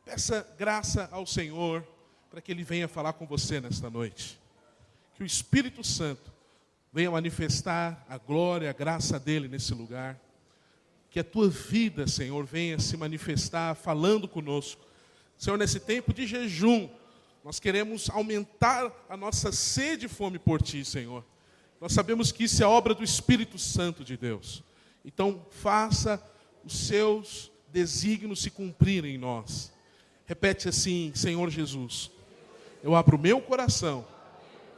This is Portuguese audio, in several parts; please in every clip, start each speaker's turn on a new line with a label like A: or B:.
A: Peça graça ao Senhor para que Ele venha falar com você nesta noite. Que o Espírito Santo venha manifestar a glória, a graça dEle nesse lugar. Que a tua vida, Senhor, venha se manifestar falando conosco. Senhor, nesse tempo de jejum, nós queremos aumentar a nossa sede e fome por Ti, Senhor. Nós sabemos que isso é obra do Espírito Santo de Deus. Então, faça os seus desígnios se cumprirem em nós. Repete assim: Senhor Jesus, eu abro o meu coração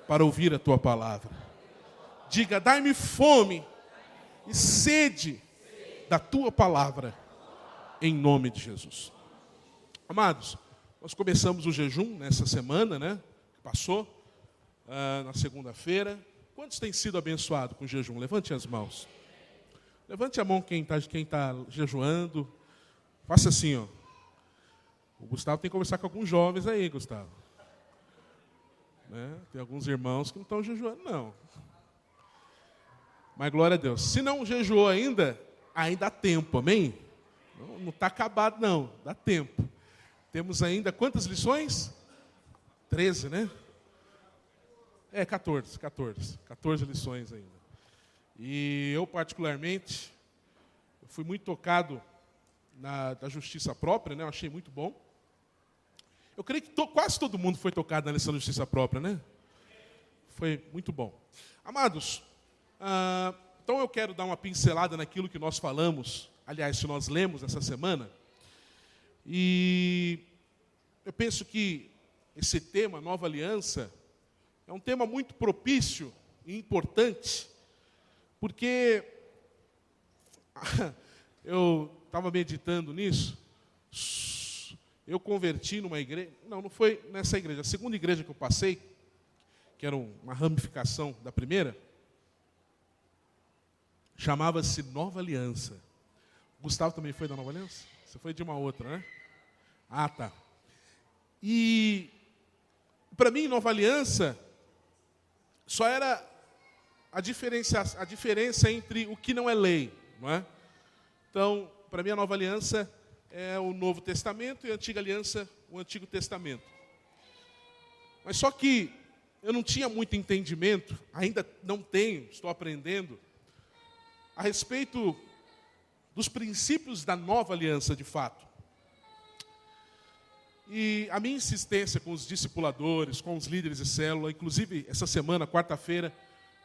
A: para ouvir a Tua palavra. Diga: dai-me fome e sede da Tua palavra, em nome de Jesus. Amados, nós começamos o jejum nessa semana, né? Que passou, na segunda-feira. Quantos têm sido abençoados com o jejum? Levante as mãos. Levante a mão quem está jejuando. Faça assim, ó. O Gustavo tem que conversar com alguns jovens aí, Gustavo. Né? Tem alguns irmãos que não estão jejuando, não. Mas glória a Deus. Se não jejuou ainda há tempo, amém? Não está acabado, não. Dá tempo. Temos ainda quantas lições? 13, né? 14 lições ainda. E eu, particularmente, fui muito tocado da justiça própria, né? Eu achei muito bom. Eu creio que quase todo mundo foi tocado na lição da justiça própria, né? Foi muito bom. Amados, então eu quero dar uma pincelada naquilo que nós falamos, aliás, que nós lemos essa semana. E eu penso que esse tema, Nova Aliança, é um tema muito propício e importante, porque eu estava meditando nisso. Eu converti numa igreja, não foi nessa igreja, a segunda igreja que eu passei, que era uma ramificação da primeira, chamava-se Nova Aliança. O Gustavo também foi da Nova Aliança? Você foi de uma outra, né? Ah, tá. E para mim, Nova Aliança só era a diferença entre o que não é lei, não é? Então, para mim, a Nova Aliança é o Novo Testamento e a Antiga Aliança, o Antigo Testamento. Mas só que eu não tinha muito entendimento, ainda não tenho, estou aprendendo, a respeito dos princípios da Nova Aliança, de fato. E a minha insistência com os discipuladores, com os líderes de célula, inclusive essa semana, quarta-feira,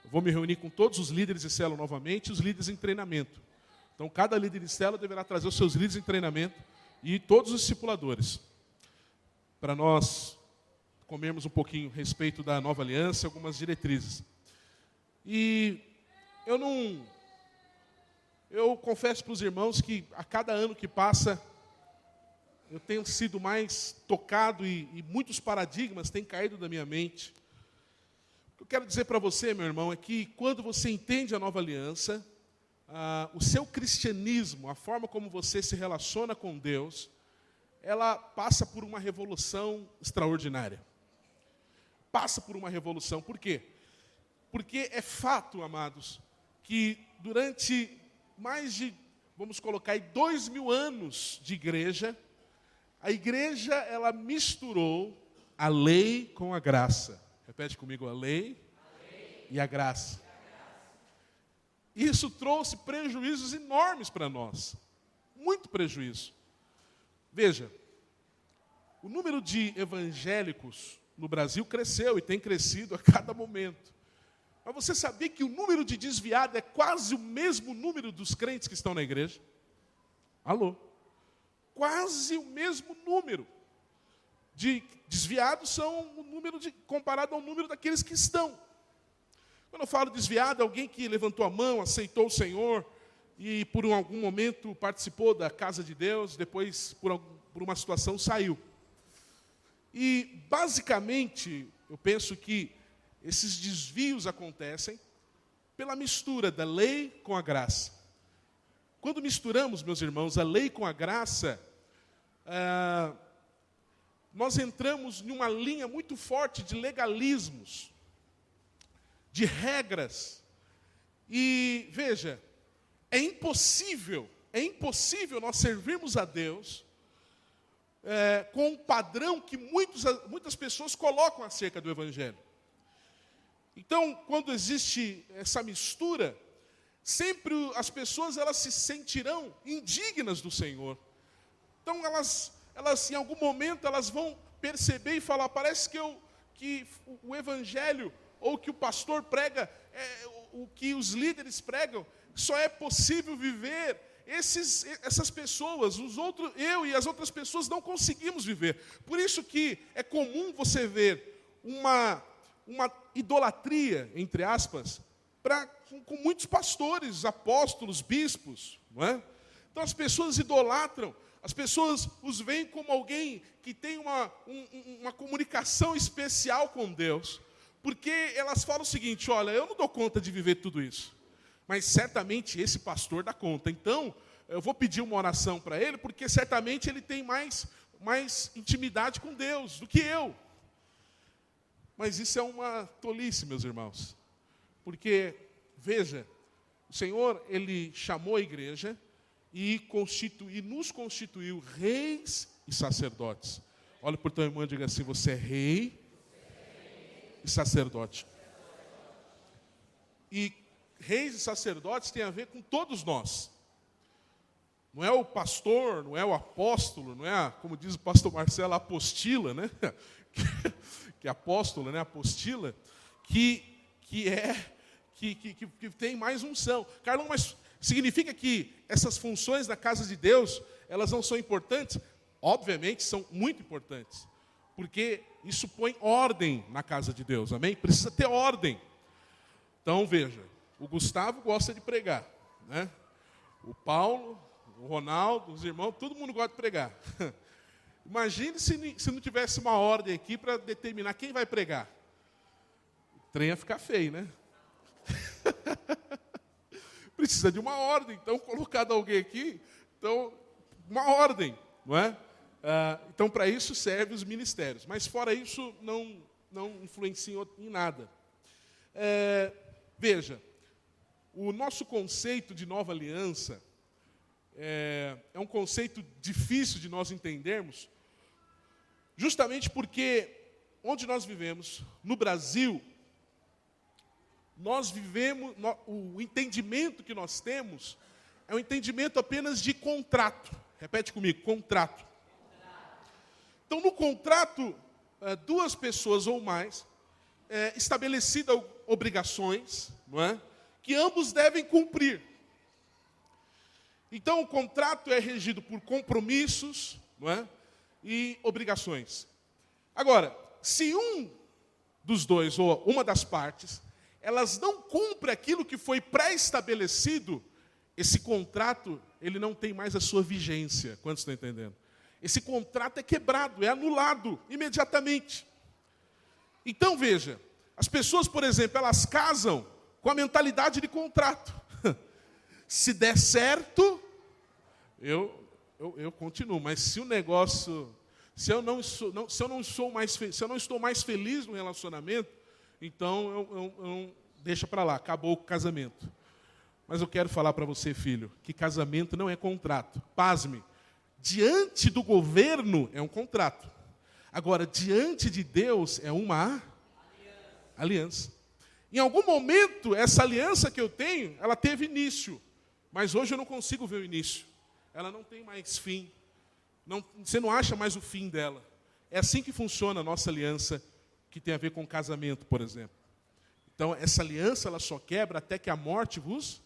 A: eu vou me reunir com todos os líderes de célula novamente e os líderes em treinamento. Então, cada líder de célula deverá trazer os seus líderes em treinamento e todos os discipuladores, para nós comermos um pouquinho a respeito da Nova Aliança, algumas diretrizes. E eu confesso para os irmãos que a cada ano que passa, eu tenho sido mais tocado e muitos paradigmas têm caído da minha mente. O que eu quero dizer para você, meu irmão, é que quando você entende a Nova Aliança, o seu cristianismo, a forma como você se relaciona com Deus, ela passa por uma revolução extraordinária. Passa por uma revolução. Por quê? Porque é fato, amados, que durante mais de, vamos colocar aí, 2000 anos de igreja, a igreja, ela misturou a lei com a graça. Repete comigo: a lei e a graça. Isso trouxe prejuízos enormes para nós. Muito prejuízo. Veja, o número de evangélicos no Brasil cresceu e tem crescido a cada momento. Mas você sabia que o número de desviados é quase o mesmo número dos crentes que estão na igreja? Alô? Quase o mesmo número de desviados são o número comparado ao número daqueles que estão. Quando eu falo desviado, é alguém que levantou a mão, aceitou o Senhor e por algum momento participou da casa de Deus, depois por uma situação saiu. E basicamente, eu penso que esses desvios acontecem pela mistura da lei com a graça. Quando misturamos, meus irmãos, a lei com a graça, nós entramos em uma linha muito forte de legalismos, de regras. E, veja, é impossível nós servirmos a Deus com um padrão que muitas pessoas colocam acerca do Evangelho. Então, quando existe essa mistura, sempre as pessoas elas se sentirão indignas do Senhor. Então, elas em algum momento, elas vão perceber e falar, parece que o Evangelho, ou que o pastor prega, o que os líderes pregam, só é possível viver. Essas pessoas, eu e as outras pessoas não conseguimos viver. Por isso que é comum você ver uma idolatria, entre aspas, com muitos pastores, apóstolos, bispos. Não é? Então as pessoas idolatram, as pessoas os veem como alguém que tem uma comunicação especial com Deus, porque elas falam o seguinte, olha, eu não dou conta de viver tudo isso, mas certamente esse pastor dá conta, então eu vou pedir uma oração para ele, porque certamente ele tem mais intimidade com Deus do que eu. Mas isso é uma tolice, meus irmãos. Porque, veja, o Senhor, Ele chamou a igreja e nos constituiu reis e sacerdotes. Olha para o teu irmão e diga assim, você é rei e sacerdote. E reis e sacerdotes tem a ver com todos nós. Não é o pastor, não é o apóstolo, não é, como diz o pastor Marcelo, a apostila, né? Que é apóstolo, né? Apostila, que tem mais unção. Carlão, mas significa que essas funções da casa de Deus, elas não são importantes? Obviamente são muito importantes, porque isso põe ordem na casa de Deus, amém? Precisa ter ordem. Então, veja, o Gustavo gosta de pregar, né? O Paulo, o Ronaldo, os irmãos, todo mundo gosta de pregar. Imagine se não tivesse uma ordem aqui para determinar quem vai pregar. O trem ia ficar feio, né? Precisa de uma ordem. Então, colocado alguém aqui, então, uma ordem, não é? Então, para isso servem os ministérios. Mas, fora isso, não influencia em nada. Veja, o nosso conceito de nova aliança é um conceito difícil de nós entendermos, justamente porque onde nós vivemos, no Brasil, nós vivemos, o entendimento que nós temos é um entendimento apenas de contrato. Repete comigo, contrato. Então, no contrato, duas pessoas ou mais, estabelecidas obrigações, não é? Que ambos devem cumprir. Então, o contrato é regido por compromissos, não é? E obrigações. Agora, se um dos dois, ou uma das partes, elas não cumprem aquilo que foi pré-estabelecido, esse contrato, ele não tem mais a sua vigência. Quantos estão entendendo? Esse contrato é quebrado, é anulado imediatamente. Então, veja, as pessoas, por exemplo, elas casam com a mentalidade de contrato. Se der certo, eu continuo. Mas se o negócio, se eu não estou mais feliz no relacionamento, então eu deixa para lá, acabou o casamento. Mas eu quero falar para você, filho, que casamento não é contrato. Pasme, diante do governo é um contrato. Agora, diante de Deus é uma aliança. Em algum momento, essa aliança que eu tenho, ela teve início. Mas hoje eu não consigo ver o início. Ela não tem mais fim. Você não acha mais o fim dela. É assim que funciona a nossa aliança, que tem a ver com casamento, por exemplo. Então, essa aliança, ela só quebra até que a morte vos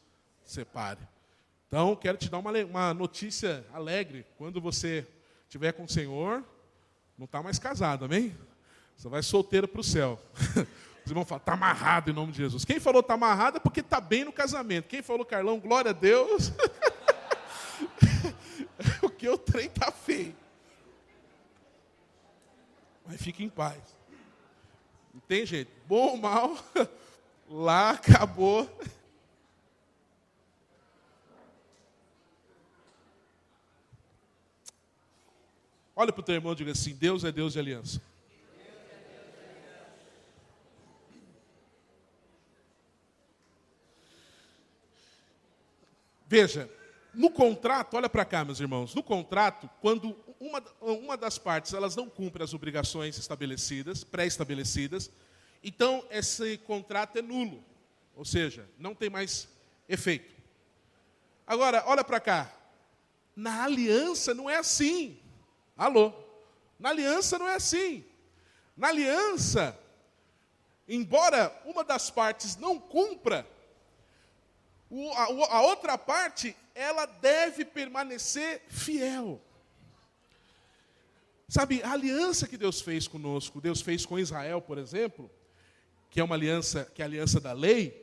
A: separe. Então, quero te dar uma notícia alegre. Quando você estiver com o Senhor, não está mais casado, amém? Você vai solteiro para o céu. Os irmãos falam, está amarrado em nome de Jesus. Quem falou está amarrado é porque está bem no casamento. Quem falou, Carlão, glória a Deus, porque o trem está feio. Mas fique em paz. Não tem jeito. Bom ou mal, lá acabou. Olha para o teu irmão e diga assim, Deus é Deus de aliança. Veja, no contrato, olha para cá, meus irmãos, no contrato, quando uma das partes, elas não cumpre as obrigações estabelecidas, pré-estabelecidas, então esse contrato é nulo, ou seja, não tem mais efeito. Agora, olha para cá, na aliança não é assim. Alô? Na aliança não é assim. Na aliança, embora uma das partes não cumpra, a outra parte, ela deve permanecer fiel. Sabe, a aliança que Deus fez conosco, Deus fez com Israel, por exemplo, que é uma aliança, que é a aliança da lei,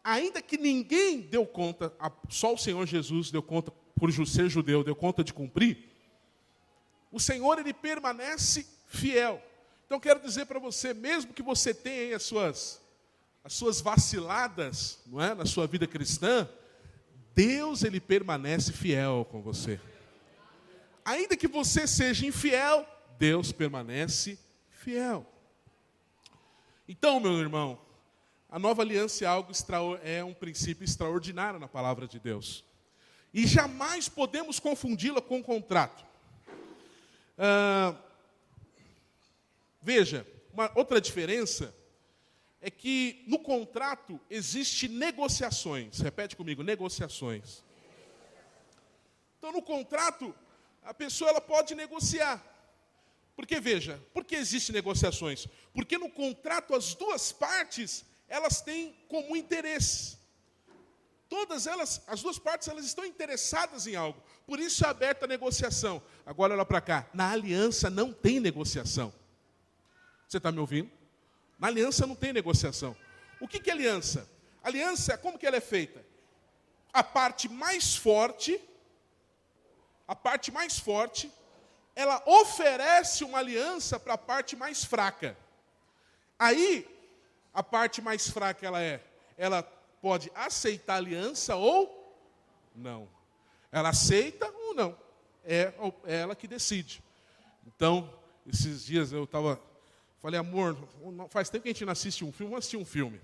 A: ainda que ninguém deu conta, só o Senhor Jesus deu conta, por ser judeu, deu conta de cumprir, o Senhor, Ele permanece fiel. Então, quero dizer para você, mesmo que você tenha aí as suas vaciladas, não é, na sua vida cristã, Deus, Ele permanece fiel com você. Ainda que você seja infiel, Deus permanece fiel. Então, meu irmão, a nova aliança é um princípio extraordinário na palavra de Deus. E jamais podemos confundi-la com um contrato. Veja, uma outra diferença é que no contrato existe negociações. Repete comigo, negociações. Então, no contrato, a pessoa ela pode negociar. Porque, veja, por que existem negociações? Porque no contrato as duas partes, elas têm comum interesse. Todas elas, as duas partes, elas estão interessadas em algo. Por isso é aberta a negociação. Agora, olha para cá. Na aliança não tem negociação. Você está me ouvindo? Na aliança não tem negociação. O que é aliança? Aliança, como que ela é feita? A parte mais forte, ela oferece uma aliança para a parte mais fraca. Aí, a parte mais fraca ela pode aceitar a aliança ou não. Ela aceita ou não. É ela que decide. Então, esses dias eu falei, amor, faz tempo que a gente não assiste um filme, vamos assistir um filme.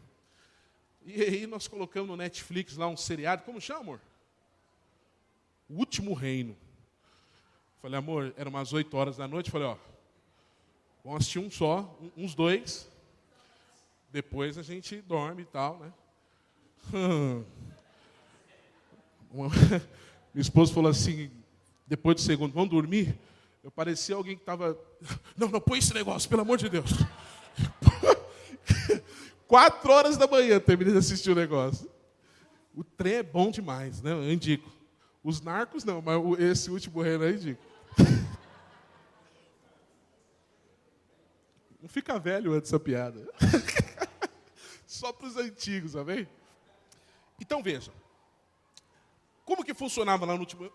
A: E aí nós colocamos no Netflix lá um seriado, como chama, amor? O Último Reino. Falei, amor, era umas 8 horas da noite, falei, vamos assistir um só, uns 2, depois a gente dorme e tal, né? Minha esposa falou assim, depois do segundo, vamos dormir? Eu parecia alguém que estava, não, põe esse negócio, pelo amor de Deus. 4 horas da manhã, terminei de assistir o negócio. O trem é bom demais, né? Eu indico. Os narcos não, mas esse Último Reino eu indico. Não fica velho antes dessa piada. Só para os antigos, amém? Então veja. Como que funcionava lá no último...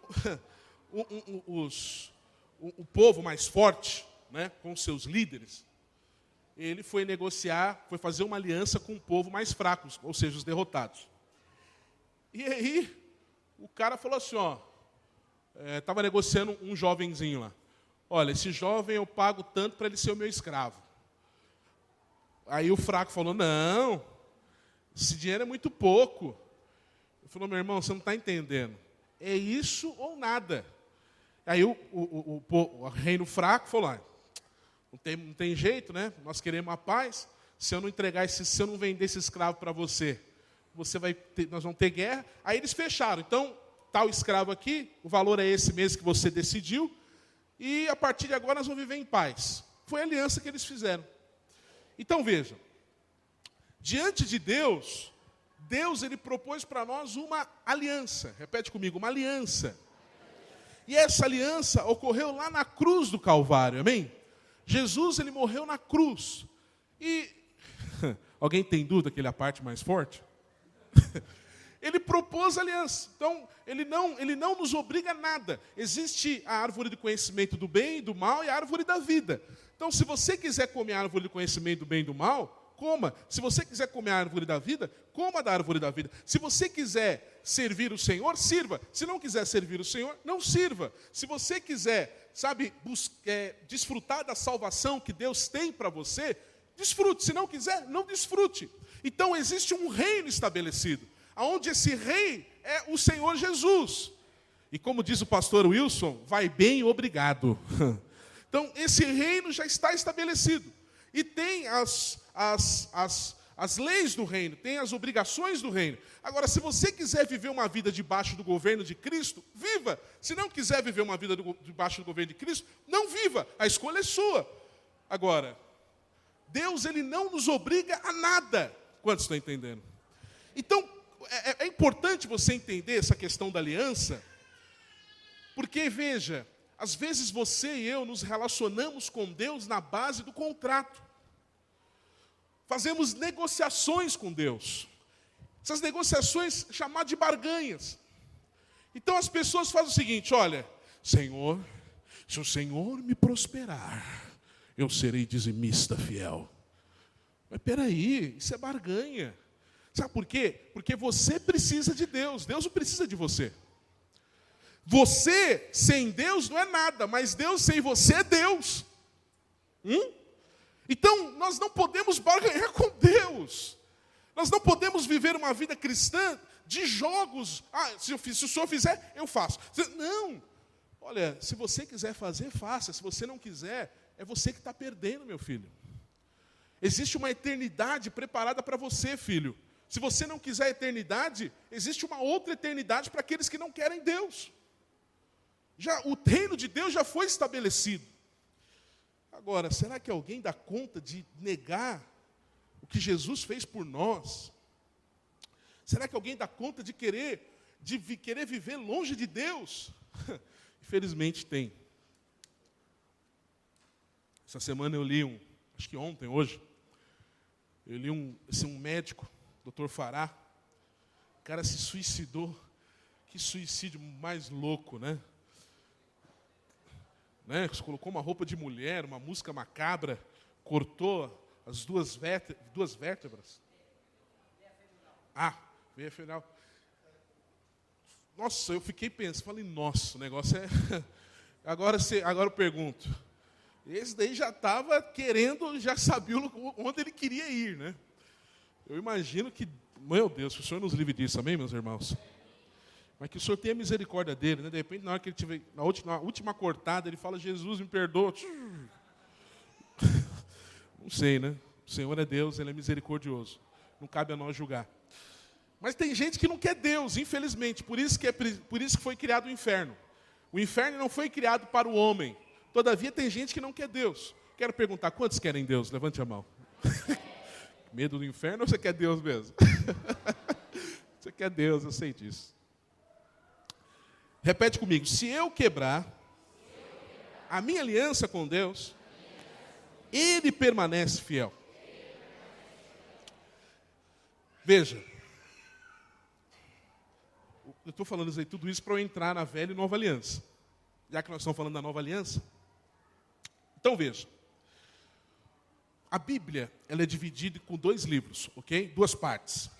A: o povo mais forte, né, com seus líderes, ele foi negociar, foi fazer uma aliança com o povo mais fraco, ou seja, os derrotados. E aí, o cara falou assim, estava negociando um jovenzinho lá. Olha, esse jovem eu pago tanto para ele ser o meu escravo. Aí o fraco falou, não, esse dinheiro é muito pouco. Ele falou, meu irmão, você não está entendendo. É isso ou nada. Aí o reino fraco falou, não tem jeito, né? Nós queremos a paz. Se eu não vender esse escravo para você, nós vamos ter guerra. Aí eles fecharam. Então, tal escravo aqui, o valor é esse mesmo que você decidiu, e a partir de agora nós vamos viver em paz. Foi a aliança que eles fizeram. Então veja, diante de Deus, Ele propôs para nós uma aliança. Repete comigo, uma aliança. E essa aliança ocorreu lá na cruz do Calvário, amém? Jesus, Ele morreu na cruz. E, alguém tem dúvida que Ele é a parte mais forte? Ele propôs aliança. Então, ele não nos obriga a nada. Existe a árvore do conhecimento do bem e do mal e a árvore da vida. Então, se você quiser comer a árvore do conhecimento do bem e do mal, coma. Se você quiser comer a árvore da vida, coma da árvore da vida. Se você quiser servir o Senhor, sirva. Se não quiser servir o Senhor, não sirva. Se você quiser, desfrutar da salvação que Deus tem para você, desfrute. Se não quiser, não desfrute. Então, existe um reino estabelecido, onde esse rei é o Senhor Jesus. E como diz o pastor Wilson, vai bem, obrigado. Então, esse reino já está estabelecido. E tem as leis do reino, tem as obrigações do reino. Agora, se você quiser viver uma vida debaixo do governo de Cristo, viva. Se não quiser viver uma vida debaixo do governo de Cristo, não viva. A escolha é sua. Agora, Deus, Ele não nos obriga a nada. Quantos estão entendendo? Então, é importante você entender essa questão da aliança, porque, veja, às vezes você e eu nos relacionamos com Deus na base do contrato. Fazemos negociações com Deus. Essas negociações chamadas de barganhas. Então as pessoas fazem o seguinte: olha, Senhor, se o Senhor me prosperar, eu serei dizimista fiel. Mas peraí, isso é barganha. Sabe por quê? Porque você precisa de Deus, Deus não precisa de você. Você sem Deus não é nada, mas Deus sem você é Deus. Então, nós não podemos barganhar com Deus. Nós não podemos viver uma vida cristã de jogos. Se o senhor fizer, eu faço. Não. Olha, se você quiser fazer, faça. Se você não quiser, é você que está perdendo, meu filho. Existe uma eternidade preparada para você, filho. Se você não quiser a eternidade, existe uma outra eternidade para aqueles que não querem Deus. O reino de Deus já foi estabelecido. Agora, será que alguém dá conta de negar o que Jesus fez por nós? Será que alguém dá conta de querer viver longe de Deus? Infelizmente tem. Essa semana eu li acho que ontem, hoje, eu li um médico, Dr. Fará. O cara se suicidou. Que suicídio mais louco, né? Colocou uma roupa de mulher, uma música macabra, cortou as duas vértebras. Veio a final. Nossa, eu fiquei pensando, falei, nossa, o negócio é... Agora eu pergunto, esse daí já estava querendo, já sabia onde ele queria ir, né? Eu imagino que, meu Deus, que o Senhor nos livre disso, amém, meus irmãos? Mas que o Senhor tenha misericórdia dele, né? De repente, na hora que ele tiver, na última cortada, ele fala, Jesus, me perdoa. Não sei, né? O Senhor é Deus, Ele é misericordioso. Não cabe a nós julgar. Mas tem gente que não quer Deus, infelizmente. Por isso que foi criado o inferno. O inferno não foi criado para o homem. Todavia, tem gente que não quer Deus. Quero perguntar, quantos querem Deus? Levante a mão. Medo do inferno ou você quer Deus mesmo? Você quer Deus, eu sei disso. Repete comigo. Se eu quebrar a minha aliança com Deus, Ele permanece fiel. Veja, eu estou falando tudo isso para eu entrar na velha e nova aliança. Já que nós estamos falando da nova aliança. Então veja. A Bíblia, ela é dividida com 2 livros, ok? 2 partes.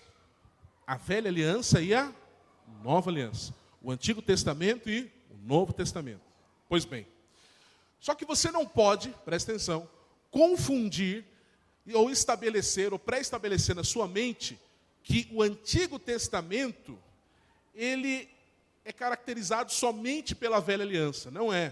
A: A velha aliança e a nova aliança. O Antigo Testamento e o Novo Testamento. Pois bem, só que você não pode, presta atenção, confundir ou estabelecer ou pré-estabelecer na sua mente que o Antigo Testamento, ele é caracterizado somente pela velha aliança. Não é.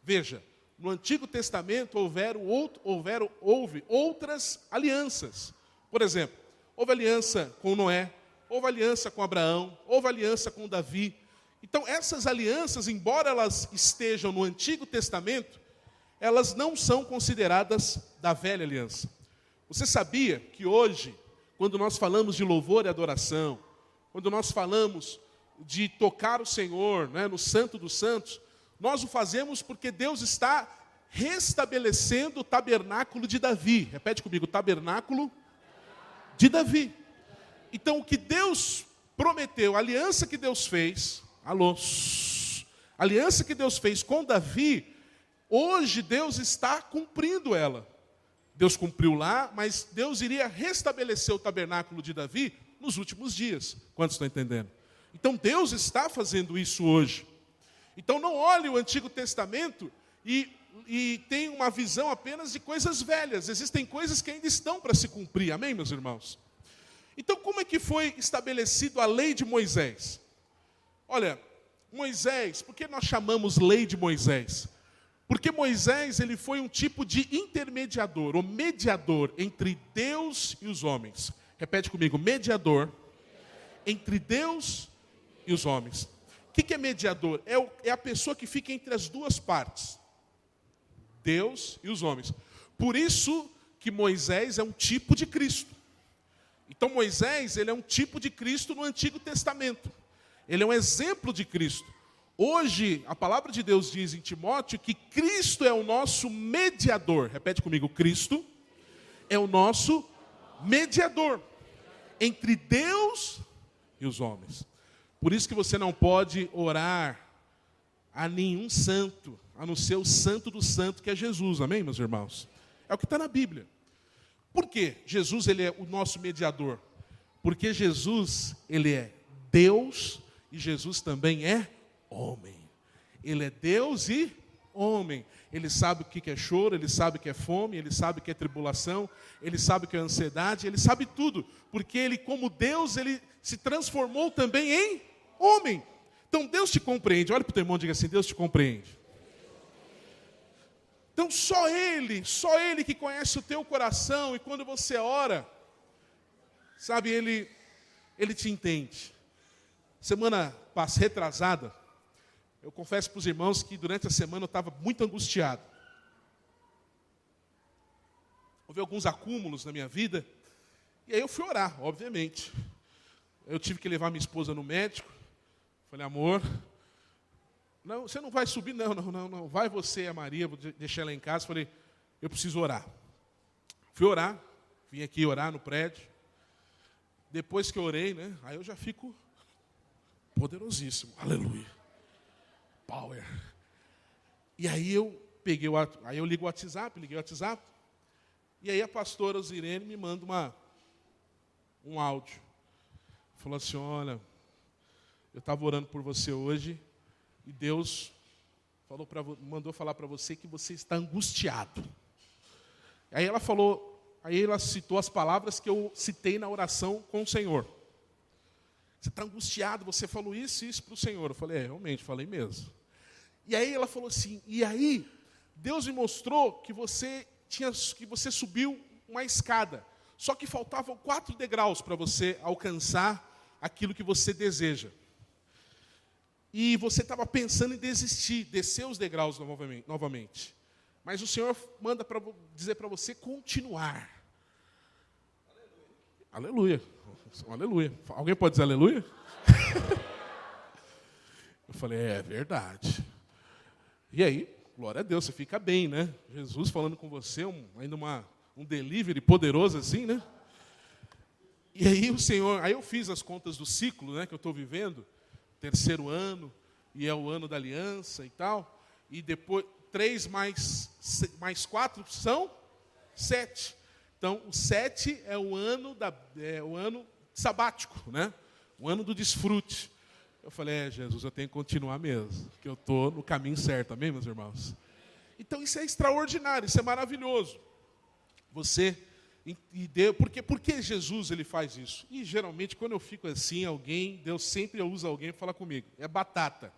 A: Veja, no Antigo Testamento houve outras alianças. Por exemplo, houve aliança com Noé, houve aliança com Abraão, houve aliança com Davi. Então, essas alianças, embora elas estejam no Antigo Testamento, elas não são consideradas da velha aliança. Você sabia que hoje, quando nós falamos de louvor e adoração, quando nós falamos de tocar o Senhor, né, no Santo dos Santos, nós o fazemos porque Deus está restabelecendo o tabernáculo de Davi. Repete comigo, o tabernáculo de Davi. Então, o que Deus prometeu, a aliança que Deus fez, a aliança que Deus fez com Davi, hoje Deus está cumprindo ela. Deus cumpriu lá, mas Deus iria restabelecer o tabernáculo de Davi nos últimos dias. Quantos estão entendendo? Então, Deus está fazendo isso hoje. Então, não olhe o Antigo Testamento e tenha uma visão apenas de coisas velhas. Existem coisas que ainda estão para se cumprir. Amém, meus irmãos? Então, como é que foi estabelecido a lei de Moisés? Olha, Moisés, por que nós chamamos lei de Moisés? Porque Moisés, ele foi um tipo de intermediador, ou mediador entre Deus e os homens. Repete comigo, mediador entre Deus e os homens. O que é mediador? É a pessoa que fica entre as duas partes, Deus e os homens. Por isso que Moisés é um tipo de Cristo. Então Moisés, ele é um tipo de Cristo no Antigo Testamento. Ele é um exemplo de Cristo. Hoje, a palavra de Deus diz em Timóteo que Cristo é o nosso mediador. Repete comigo, Cristo é o nosso mediador entre Deus e os homens. Por isso que você não pode orar a nenhum santo, a não ser o santo do santo, que é Jesus. Amém, meus irmãos? É o que está na Bíblia. Por quê? Jesus, ele é o nosso mediador. Porque Jesus, ele é Deus e Jesus também é homem. Ele é Deus e homem. Ele sabe o que é choro, ele sabe o que é fome, ele sabe o que é tribulação, ele sabe o que é ansiedade, ele sabe tudo. Porque ele, como Deus, ele se transformou também em homem. Então Deus te compreende. Olha para o teu irmão e diga assim, Deus te compreende. Então só Ele que conhece o teu coração, e quando você ora, sabe, Ele te entende. Semana retrasada, eu confesso para os irmãos que durante a semana eu estava muito angustiado. Houve alguns acúmulos na minha vida, e aí eu fui orar, obviamente. Eu tive que levar minha esposa no médico. Falei, amor, não, você não vai subir, não. Vai você e a Maria, vou deixar ela em casa. Falei, eu preciso orar. Fui orar, vim aqui orar no prédio. Depois que eu orei, né, aí eu já fico poderosíssimo. Aleluia. Power. E aí eu peguei aí eu liguei o WhatsApp, e aí a pastora Zirene me manda um áudio. Falou assim, olha, eu estava orando por você hoje, e Deus mandou falar para você que você está angustiado. Aí ela citou as palavras que eu citei na oração com o Senhor. Você está angustiado, você falou isso e isso para o Senhor. Eu falei, realmente, falei mesmo. E aí ela falou assim, e aí Deus me mostrou que você subiu uma escada, só que faltavam 4 degraus para você alcançar aquilo que você deseja. E você estava pensando em descer os degraus novamente. Mas o Senhor manda dizer para você continuar. Aleluia. Aleluia. Alguém pode dizer aleluia? Eu falei, é verdade. E aí, glória a Deus, você fica bem, né? Jesus falando com você, ainda um delivery poderoso assim, né? E aí aí eu fiz as contas do ciclo, né, que eu estou vivendo, 3º ano, e é o ano da aliança e tal, e depois 3 mais 4 são 7. Então, o 7 é o ano sabático, né? O ano do desfrute. Eu falei, Jesus, eu tenho que continuar mesmo, que eu estou no caminho certo, amém, meus irmãos? Então, isso é extraordinário, isso é maravilhoso. Por que Jesus ele faz isso? E geralmente, quando eu fico assim, Deus sempre usa alguém para falar comigo. É batata.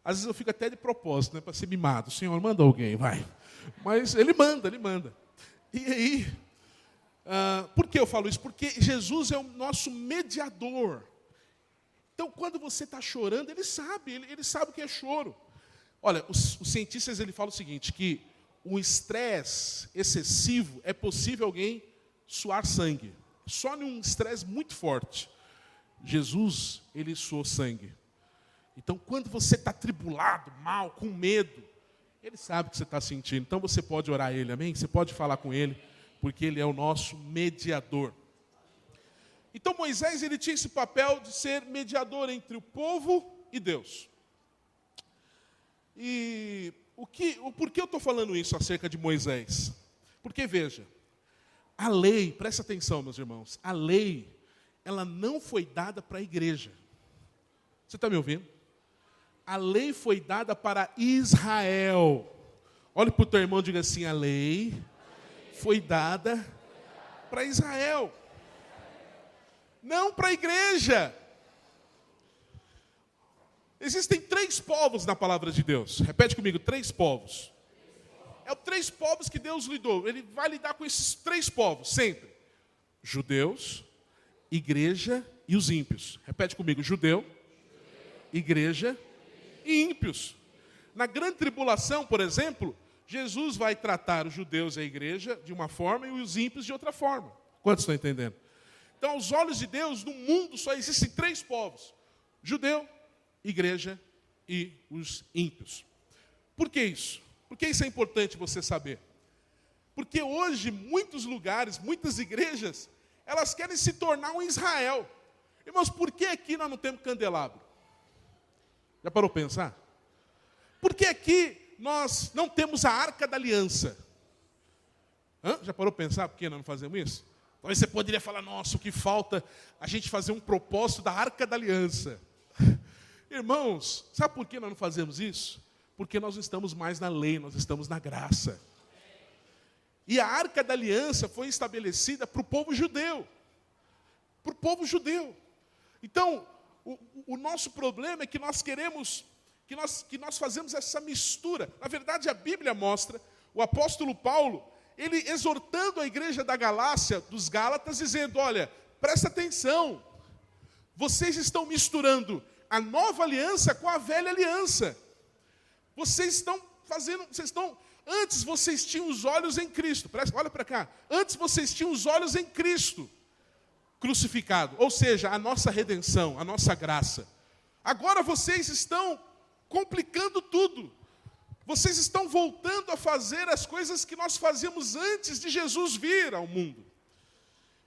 A: Às vezes eu fico até de propósito, né, para ser mimado. Senhor, manda alguém, vai. Mas ele manda. E aí, por que eu falo isso? Porque Jesus é o nosso mediador. Então, quando você está chorando, ele sabe o que é choro. Olha, os cientistas ele falam o seguinte, que o estresse excessivo é possível alguém suar sangue. Só num estresse muito forte. Jesus, ele suou sangue. Então, quando você está tribulado, mal, com medo, ele sabe o que você está sentindo. Então, você pode orar a ele, amém? Você pode falar com ele, porque ele é o nosso mediador. Então, Moisés, ele tinha esse papel de ser mediador entre o povo e Deus. E por que eu estou falando isso acerca de Moisés? Porque, veja, a lei, presta atenção, meus irmãos, a lei, ela não foi dada para a igreja. Você está me ouvindo? A lei foi dada para Israel. Olhe para o teu irmão e diga assim, a lei foi dada para Israel. Não para a igreja. Existem 3 povos na palavra de Deus. Repete comigo, 3 povos. É os 3 povos que Deus lidou. Ele vai lidar com esses 3 povos, sempre. Judeus, igreja e os ímpios. Repete comigo, judeu, igreja e ímpios. Na grande tribulação, por exemplo, Jesus vai tratar os judeus e a igreja de uma forma e os ímpios de outra forma. Quantos estão entendendo? Então, aos olhos de Deus, no mundo só existem 3 povos. Judeu, igreja e os ímpios. Por que isso? Por que isso é importante você saber? Porque hoje, muitos lugares, muitas igrejas, elas querem se tornar um Israel. Irmãos, por que aqui nós não temos candelabro? Já parou para pensar? Por que aqui nós não temos a Arca da Aliança? Já parou para pensar por que nós não fazemos isso? Talvez você poderia falar, nossa, o que falta a gente fazer um propósito da Arca da Aliança. Irmãos, sabe por que nós não fazemos isso? Porque nós não estamos mais na lei, nós estamos na graça. E a Arca da Aliança foi estabelecida para o povo judeu. Para o povo judeu. Então, o nosso problema é que nós queremos, que nós fazemos essa mistura. Na verdade, a Bíblia mostra, o apóstolo Paulo, ele exortando a igreja da Galácia, dos Gálatas, dizendo, olha, presta atenção, vocês estão misturando a nova aliança com a velha aliança. Antes vocês tinham os olhos em Cristo, olha para cá, antes vocês tinham os olhos em Cristo, crucificado, ou seja, a nossa redenção, a nossa graça. Agora vocês estão complicando tudo. Vocês estão voltando a fazer as coisas que nós fazíamos antes de Jesus vir ao mundo.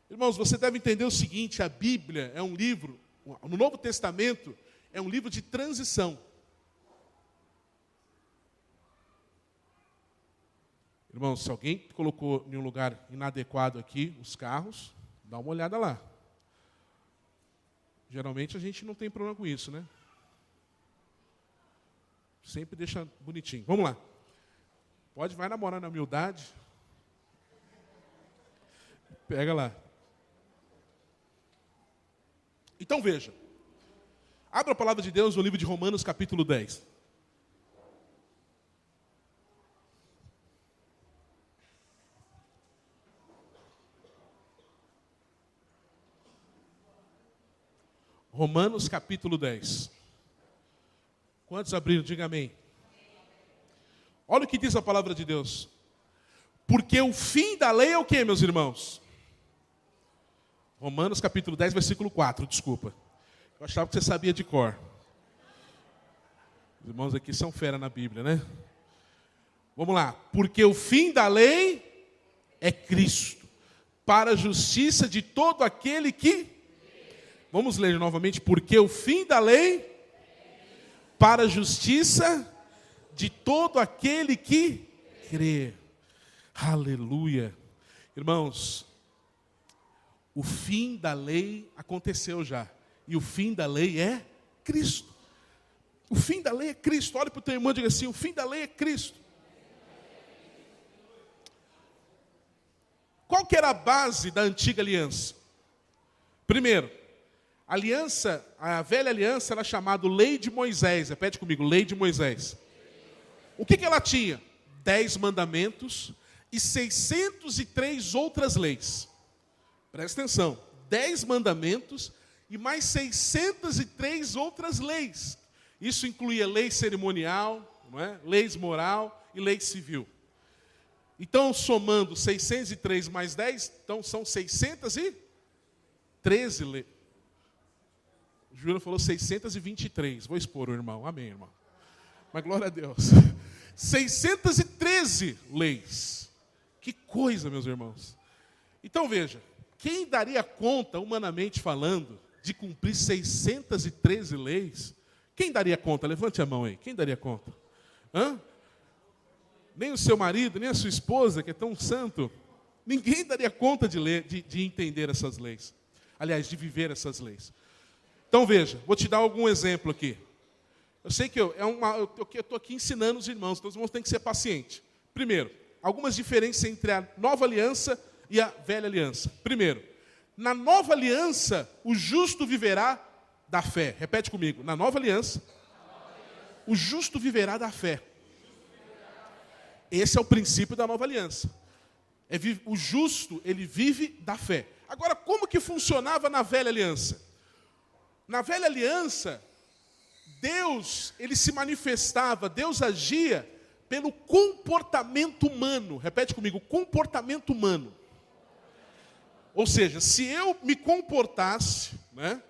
A: Irmãos, você deve entender o seguinte, a Bíblia é um livro, no Novo Testamento, é um livro de transição. Irmãos, se alguém colocou em um lugar inadequado aqui os carros, dá uma olhada lá. Geralmente a gente não tem problema com isso, né? Sempre deixa bonitinho. Vamos lá. Vai namorar na humildade. Pega lá. Então veja. Abra a palavra de Deus no livro de Romanos, capítulo 10. Romanos, capítulo 10. Quantos abriram? Diga amém. Olha o que diz a palavra de Deus. Porque o fim da lei é o quê, meus irmãos? Romanos, capítulo 10, versículo 4, desculpa. Eu achava que você sabia de cor. Os irmãos aqui são fera na Bíblia, né? Vamos lá. Porque o fim da lei é Cristo, para a justiça de todo aquele que... Vamos ler novamente. Porque o fim da lei, para a justiça de todo aquele que crê. Aleluia. Irmãos, o fim da lei aconteceu já. E o fim da lei é Cristo. O fim da lei é Cristo. Olha para o teu irmão e diga assim, o fim da lei é Cristo. Qual que era a base da antiga aliança? Primeiro, a velha aliança era chamada Lei de Moisés. Repete comigo, Lei de Moisés. O que ela tinha? 10 mandamentos e 603 outras leis. Presta atenção, 10 mandamentos e mais 603 outras leis. Isso incluía lei cerimonial, não é? Leis moral e lei civil. Então, somando 603 mais 10, então são 613 leis. Júlio falou 623. Vou expor o irmão. Amém, irmão. Mas glória a Deus. 613 leis. Que coisa, meus irmãos. Então veja, quem daria conta, humanamente falando, de cumprir 613 leis? Quem daria conta? Levante a mão aí. Quem daria conta? Nem o seu marido, nem a sua esposa, que é tão santo. Ninguém daria conta de ler, de entender essas leis. Aliás, de viver essas leis. Então veja, vou te dar algum exemplo aqui. Eu sei que eu estou aqui ensinando os irmãos, então os irmãos têm que ser pacientes. Primeiro, algumas diferenças entre a nova aliança e a velha aliança. Primeiro, na nova aliança, o justo viverá da fé. Repete comigo, na nova aliança, O justo viverá da fé. Esse é o princípio da nova aliança. O justo, ele vive da fé. Agora, como que funcionava na velha aliança? Na velha aliança, Deus, ele se manifestava, Deus agia pelo comportamento humano. Repete comigo, comportamento humano. Ou seja, se eu me comportasse, né,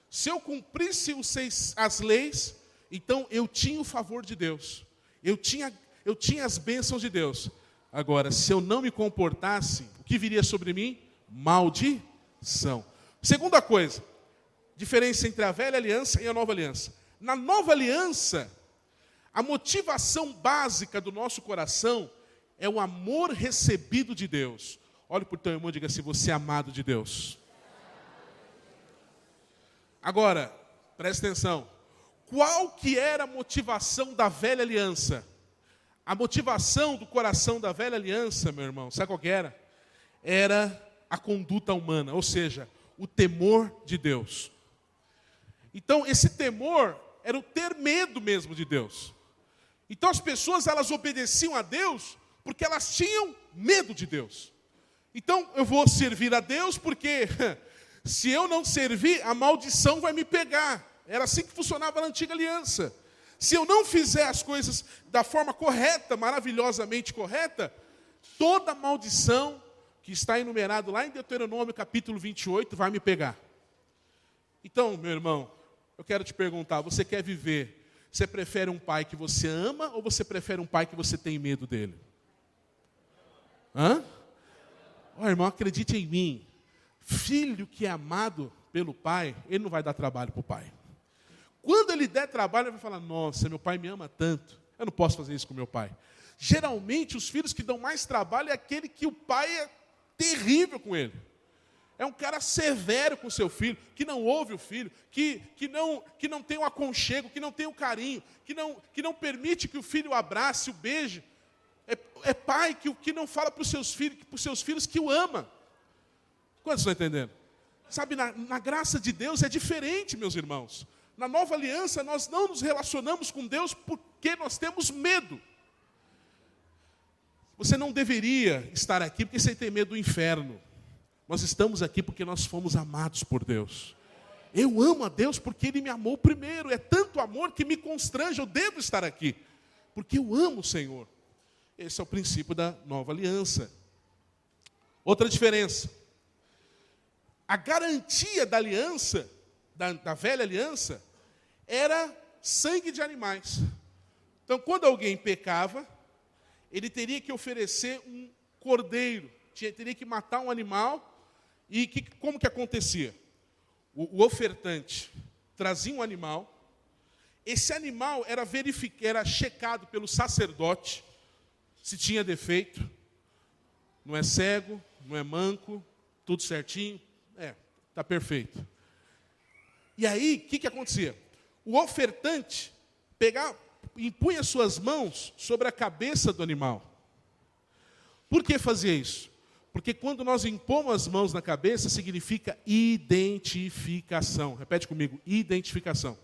A: se eu cumprisse as leis, então eu tinha o favor de Deus. Eu tinha as bênçãos de Deus. Agora, se eu não me comportasse, o que viria sobre mim? Maldição. Segunda coisa, diferença entre a velha aliança e a nova aliança. Na nova aliança, a motivação básica do nosso coração é o amor recebido de Deus. Olhe para o teu irmão e diga assim, você é amado de Deus. Agora, presta atenção. Qual que era a motivação da velha aliança? A motivação do coração da velha aliança, meu irmão, sabe qual que era? Era a conduta humana, ou seja, o temor de Deus. Então, esse temor era o ter medo mesmo de Deus. Então, as pessoas, elas obedeciam a Deus porque elas tinham medo de Deus. Então, eu vou servir a Deus porque se eu não servir, a maldição vai me pegar. Era assim que funcionava na antiga aliança. Se eu não fizer as coisas da forma correta, maravilhosamente correta, toda maldição que está enumerado lá em Deuteronômio capítulo 28 vai me pegar. Então, meu irmão, eu quero te perguntar, você quer viver, você prefere um pai que você ama ou você prefere um pai que você tem medo dele? Hã? Ó, irmão, acredite em mim. Filho que é amado pelo pai, ele não vai dar trabalho para o pai. Quando ele der trabalho, ele vai falar, nossa, meu pai me ama tanto, eu não posso fazer isso com meu pai. Geralmente, os filhos que dão mais trabalho é aquele que o pai é terrível com ele. É um cara severo com o seu filho, que não ouve o filho, que não tem o aconchego, que não tem o carinho, que não permite que o filho o abrace, o beije. É pai que não fala para os seus filhos que o ama. Quantos estão entendendo? Sabe, na graça de Deus é diferente, meus irmãos. Na nova aliança, nós não nos relacionamos com Deus porque nós temos medo. Você não deveria estar aqui porque você tem medo do inferno. Nós estamos aqui porque nós fomos amados por Deus. Eu amo a Deus porque Ele me amou primeiro. É tanto amor que me constrange, eu devo estar aqui. Porque eu amo o Senhor. Esse é o princípio da nova aliança. Outra diferença. A garantia da aliança, da velha aliança, era sangue de animais. Então, quando alguém pecava, ele teria que oferecer um cordeiro, teria que matar um animal. E como que acontecia? O ofertante trazia um animal, esse animal era checado pelo sacerdote, se tinha defeito, não é cego, não é manco, tudo certinho, está perfeito. E aí, o que acontecia? O ofertante impunha suas mãos sobre a cabeça do animal. Por que fazia isso? Porque quando nós impomos as mãos na cabeça, significa identificação. Repete comigo, identificação.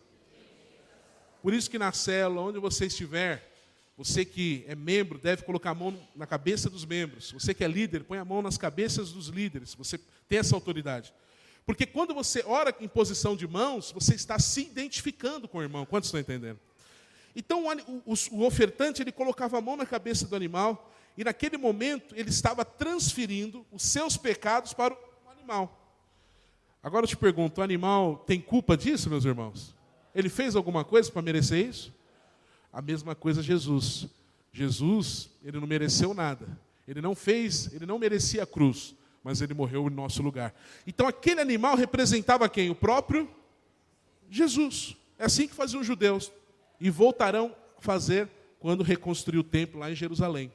A: Por isso que na célula, onde você estiver, você que é membro, deve colocar a mão na cabeça dos membros. Você que é líder, põe a mão nas cabeças dos líderes. Você tem essa autoridade. Porque quando você ora em posição de mãos, você está se identificando com o irmão. Quantos estão entendendo? Então, o ofertante, ele colocava a mão na cabeça do animal, e naquele momento, ele estava transferindo os seus pecados para o animal. Agora eu te pergunto, o animal tem culpa disso, meus irmãos? Ele fez alguma coisa para merecer isso? A mesma coisa Jesus. Jesus, ele não mereceu nada. Ele não merecia a cruz, mas ele morreu em nosso lugar. Então aquele animal representava quem? O próprio Jesus. É assim que faziam os judeus. E voltarão a fazer quando reconstruir o templo lá em Jerusalém.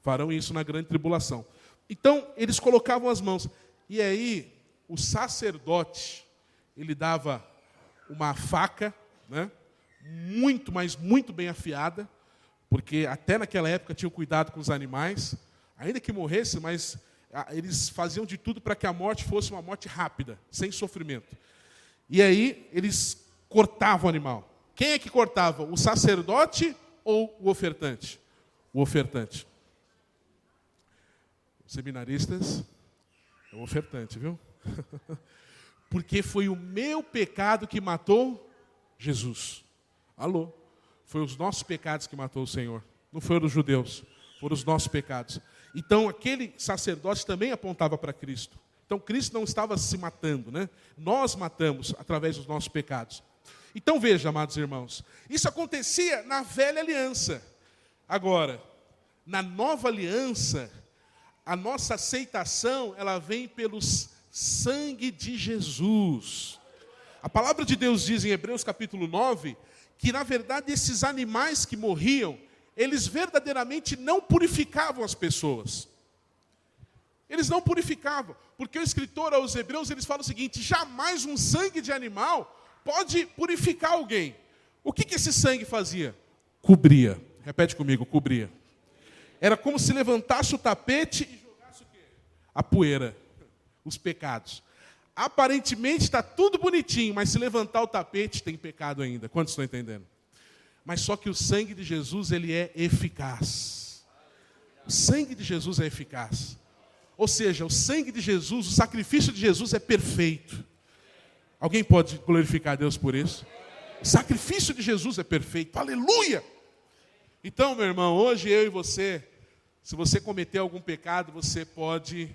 A: Farão isso na grande tribulação. Então, eles colocavam as mãos. E aí, o sacerdote, ele dava uma faca, né? Muito, mas muito bem afiada, porque até naquela época tinham cuidado com os animais, ainda que morresse, mas eles faziam de tudo para que a morte fosse uma morte rápida, sem sofrimento. E aí, eles cortavam o animal. Quem é que cortava? O sacerdote ou o ofertante? O ofertante. Seminaristas, é o ofertante, viu? Porque foi o meu pecado que matou Jesus. Alô? Foi os nossos pecados que matou o Senhor. Não foram os judeus, foram os nossos pecados. Então, aquele sacerdote também apontava para Cristo. Então, Cristo não estava se matando, né? Nós matamos através dos nossos pecados. Então, veja, amados irmãos, isso acontecia na velha aliança. Agora, na nova aliança, a nossa aceitação, ela vem pelo sangue de Jesus. A palavra de Deus diz em Hebreus capítulo 9, que na verdade esses animais que morriam, eles verdadeiramente não purificavam as pessoas. Eles não purificavam, porque o escritor aos Hebreus, eles falam o seguinte: jamais um sangue de animal pode purificar alguém. O que esse sangue fazia? Cobria. Repete comigo, cobria. Era como se levantasse o tapete e jogasse o quê? A poeira, os pecados. Aparentemente está tudo bonitinho, mas se levantar o tapete tem pecado ainda. Quantos estão entendendo? Mas só que o sangue de Jesus, ele é eficaz. O sangue de Jesus é eficaz. Ou seja, o sangue de Jesus, o sacrifício de Jesus é perfeito. Alguém pode glorificar a Deus por isso? O sacrifício de Jesus é perfeito. Aleluia! Então, meu irmão, hoje eu e você, se você cometer algum pecado, você pode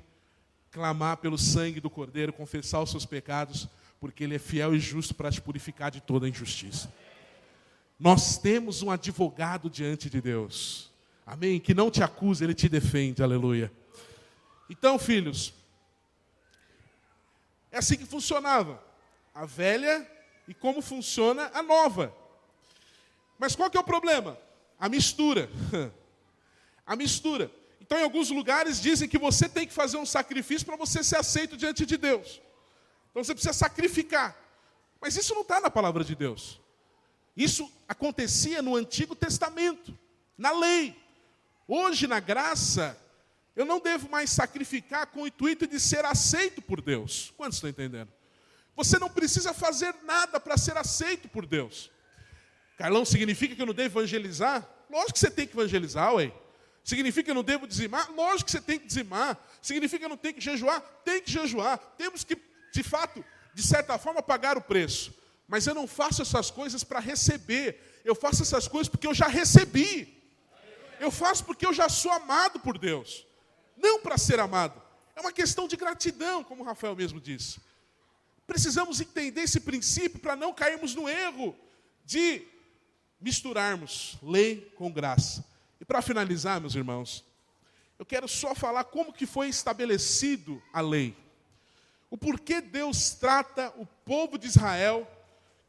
A: clamar pelo sangue do Cordeiro, confessar os seus pecados, porque Ele é fiel e justo para te purificar de toda a injustiça. Nós temos um advogado diante de Deus, amém? Que não te acusa, Ele te defende, aleluia. Então, filhos, é assim que funcionava a velha e como funciona a nova. Mas qual que é o problema? A mistura. A mistura. Então, em alguns lugares dizem que você tem que fazer um sacrifício para você ser aceito diante de Deus. Então, você precisa sacrificar. Mas isso não está na palavra de Deus. Isso acontecia no Antigo Testamento, na lei. Hoje, na graça, eu não devo mais sacrificar com o intuito de ser aceito por Deus. Quantos estão entendendo? Você não precisa fazer nada para ser aceito por Deus. Carlão, significa que eu não devo evangelizar? Lógico que você tem que evangelizar, ué. Significa que eu não devo dizimar? Lógico que você tem que dizimar. Significa que eu não tenho que jejuar? Tem que jejuar. Temos que, de fato, de certa forma, pagar o preço. Mas eu não faço essas coisas para receber. Eu faço essas coisas porque eu já recebi. Eu faço porque eu já sou amado por Deus. Não para ser amado. É uma questão de gratidão, como o Rafael mesmo disse. Precisamos entender esse princípio para não cairmos no erro de misturarmos lei com graça. E para finalizar, meus irmãos, eu quero só falar como que foi estabelecido a lei. O porquê Deus trata o povo de Israel,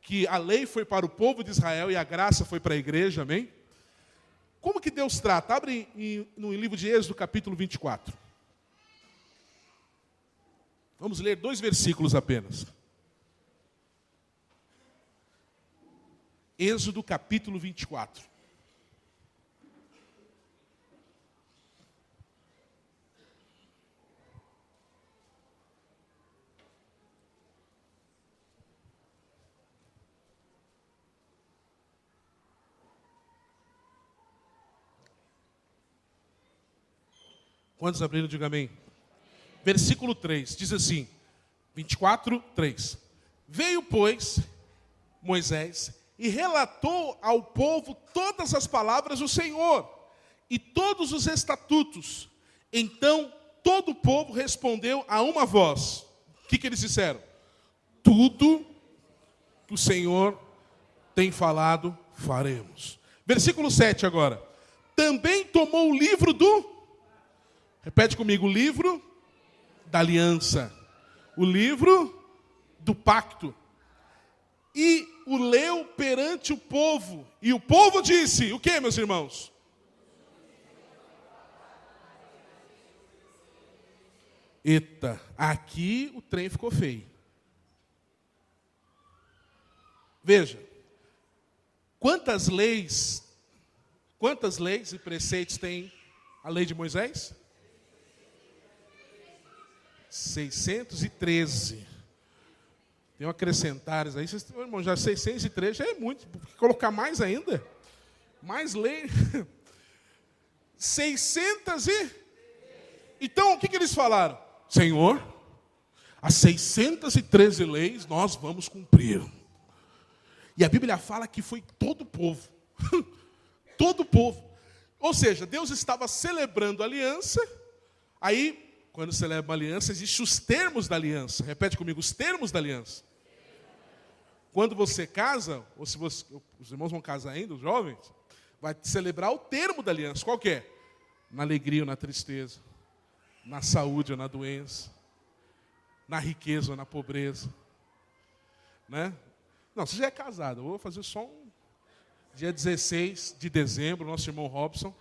A: que a lei foi para o povo de Israel e a graça foi para a igreja, amém? Como que Deus trata? Abre no livro de Êxodo, capítulo 24. Vamos ler 2 versículos apenas. Êxodo, capítulo 24. Quantos abriram, diga amém. Versículo 3, diz assim, 24, 3. Veio, pois, Moisés e relatou ao povo todas as palavras do Senhor e todos os estatutos. Então, todo o povo respondeu a uma voz. O que eles disseram? Tudo que o Senhor tem falado, faremos. Versículo 7 agora. Também tomou o livro do... Repete comigo, o livro da aliança. O livro do pacto. E o leu perante o povo. E o povo disse, o que, meus irmãos? Eita, aqui o trem ficou feio. Veja, quantas leis e preceitos tem a lei de Moisés? 613. Tem um acrescentares aí. Vocês, irmão, já 603 já é muito. Colocar mais ainda? Mais lei. 600 e... Então, o que eles falaram? Senhor, as 613 leis nós vamos cumprir. E a Bíblia fala que foi todo o povo. Todo o povo. Ou seja, Deus estava celebrando a aliança. Aí, quando celebra uma aliança, existem os termos da aliança. Repete comigo, os termos da aliança. Quando você casa, ou se você, os irmãos vão casar ainda, os jovens, vai celebrar o termo da aliança. Qual que é? Na alegria ou na tristeza. Na saúde ou na doença. Na riqueza ou na pobreza. Né? Não, você já é casado. Eu vou fazer só um... Dia 16 de dezembro, nosso irmão Robson.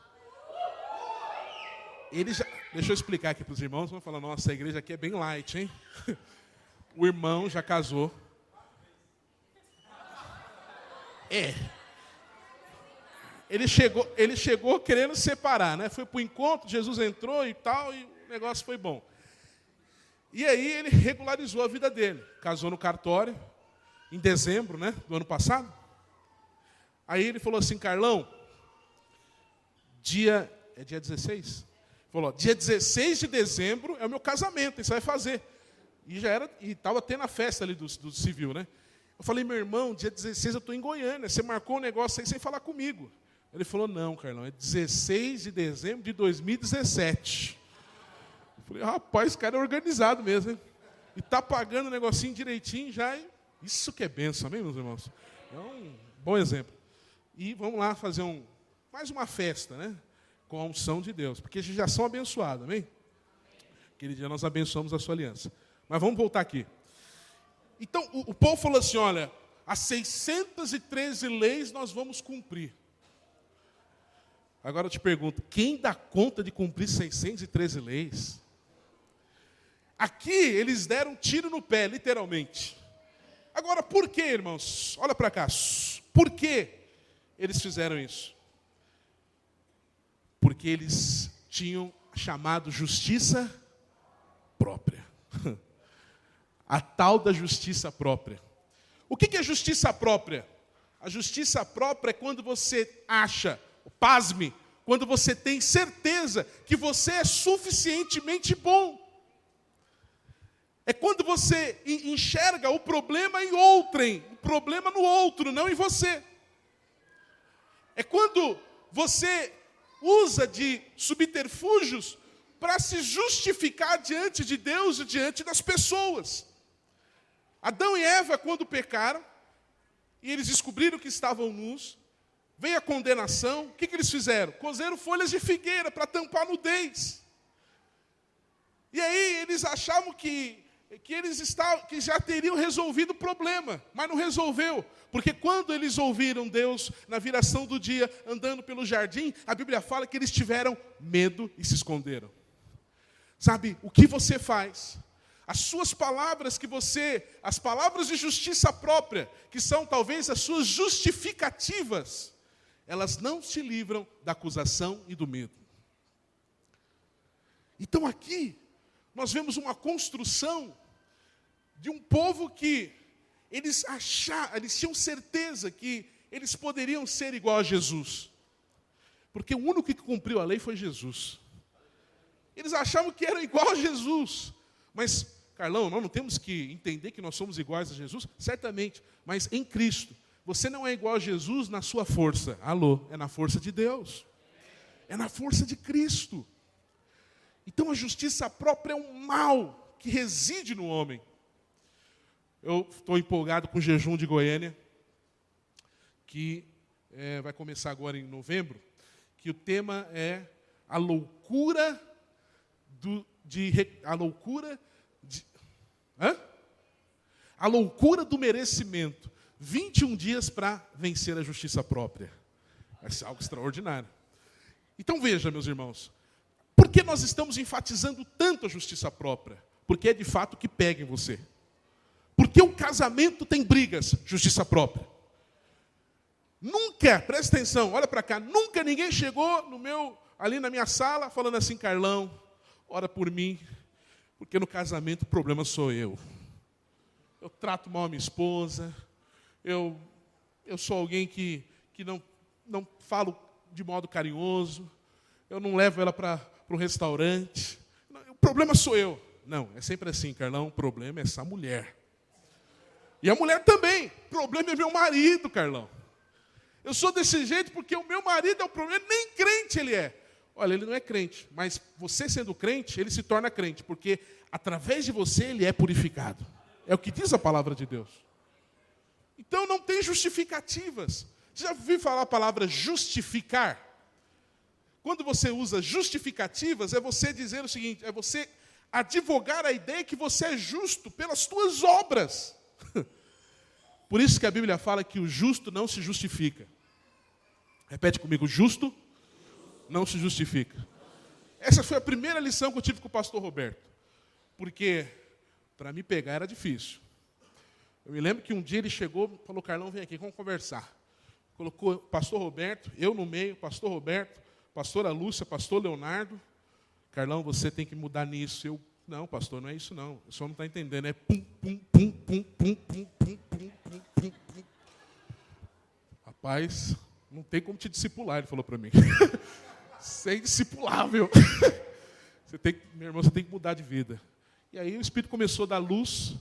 A: Ele já... Deixa eu explicar aqui para os irmãos. Vão falar, nossa, a igreja aqui é bem light, hein? O irmão já casou. Ele chegou querendo separar, né? Foi para o encontro, Jesus entrou e tal, e o negócio foi bom. E aí ele regularizou a vida dele. Casou no cartório, em dezembro, né, do ano passado. Aí ele falou assim, Carlão, dia 16? Falou, dia 16 de dezembro é o meu casamento, isso vai fazer. E já era, e estava tendo a festa ali do civil, né? Eu falei, meu irmão, dia 16 eu estou em Goiânia, você marcou um negócio aí sem falar comigo. Ele falou, não, Carlão, é 16 de dezembro de 2017. Eu falei, rapaz, esse cara é organizado mesmo, hein? E está pagando o negocinho direitinho já. Isso que é bênção, amém, meus irmãos? É um bom exemplo. E vamos lá fazer mais uma festa, né? Com a unção de Deus, porque já são abençoados, amém? Aquele dia nós abençoamos a sua aliança. Mas vamos voltar aqui. Então, o povo falou assim, olha, as 613 leis nós vamos cumprir. Agora eu te pergunto, quem dá conta de cumprir 613 leis? Aqui eles deram um tiro no pé, literalmente. Agora, por que, irmãos? Olha para cá. Por que eles fizeram isso? Porque eles tinham chamado justiça própria. A tal da justiça própria. O que é justiça própria? A justiça própria é quando você acha, pasme, quando você tem certeza que você é suficientemente bom. É quando você enxerga o problema em outrem, o problema no outro, não em você. É quando você usa de subterfúgios para se justificar diante de Deus e diante das pessoas. Adão e Eva, quando pecaram, e eles descobriram que estavam nus, veio a condenação, o que eles fizeram? Cozeram folhas de figueira para tampar a nudez. E aí eles achavam que já teriam resolvido o problema, mas não resolveu. Porque quando eles ouviram Deus na viração do dia, andando pelo jardim, a Bíblia fala que eles tiveram medo e se esconderam. Sabe, o que você faz? As suas palavras as palavras de justiça própria, que são talvez as suas justificativas, elas não te livram da acusação e do medo. Então aqui, nós vemos uma construção de um povo que eles tinham certeza que eles poderiam ser igual a Jesus. Porque o único que cumpriu a lei foi Jesus. Eles achavam que era igual a Jesus. Mas, Carlão, nós não temos que entender que nós somos iguais a Jesus? Certamente, mas em Cristo. Você não é igual a Jesus na sua força. Alô, é na força de Deus. É na força de Cristo. Então a justiça própria é um mal que reside no homem. Eu estou empolgado com o jejum de Goiânia, que vai começar agora em novembro, que o tema é a loucura a loucura do merecimento. 21 dias para vencer a justiça própria. Vai ser algo extraordinário. Então veja, meus irmãos, por que nós estamos enfatizando tanto a justiça própria? Porque é de fato que pega em você. Porque o casamento tem brigas, justiça própria. Nunca, presta atenção, olha para cá, nunca ninguém chegou ali na minha sala falando assim, Carlão, ora por mim, porque no casamento o problema sou eu. eu trato mal a minha esposa, eu sou alguém que não falo de modo carinhoso, eu não levo ela para um restaurante. O problema sou eu. Não, é sempre assim, Carlão, o problema é essa mulher. E a mulher também, o problema é meu marido, Carlão. Eu sou desse jeito porque o meu marido é o problema, nem crente ele é. Olha, ele não é crente, mas você sendo crente, ele se torna crente, porque através de você ele é purificado. É o que diz a palavra de Deus. Então não tem justificativas. Você já ouviu falar a palavra justificar? Quando você usa justificativas, é você dizer o seguinte, é você advogar a ideia que você é justo pelas suas obras. Por isso que a Bíblia fala que o justo não se justifica. Repete comigo, o justo não se justifica. Essa foi a primeira lição que eu tive com o pastor Roberto. Porque para me pegar era difícil. Eu me lembro que um dia ele chegou e falou, Carlão, vem aqui, vamos conversar. Colocou o pastor Roberto, eu no meio, pastor Roberto, pastora Lúcia, pastor Leonardo. Carlão, você tem que mudar nisso. Não, pastor, não é isso não. O senhor não está entendendo. É pum, pum, pum, pum, pum, pum, pum, pum, pum, pum, pum. Rapaz, não tem como te discipular, ele falou para mim. Você é indiscipulável. Meu irmão, você tem que mudar de vida. E aí o Espírito começou a dar luz.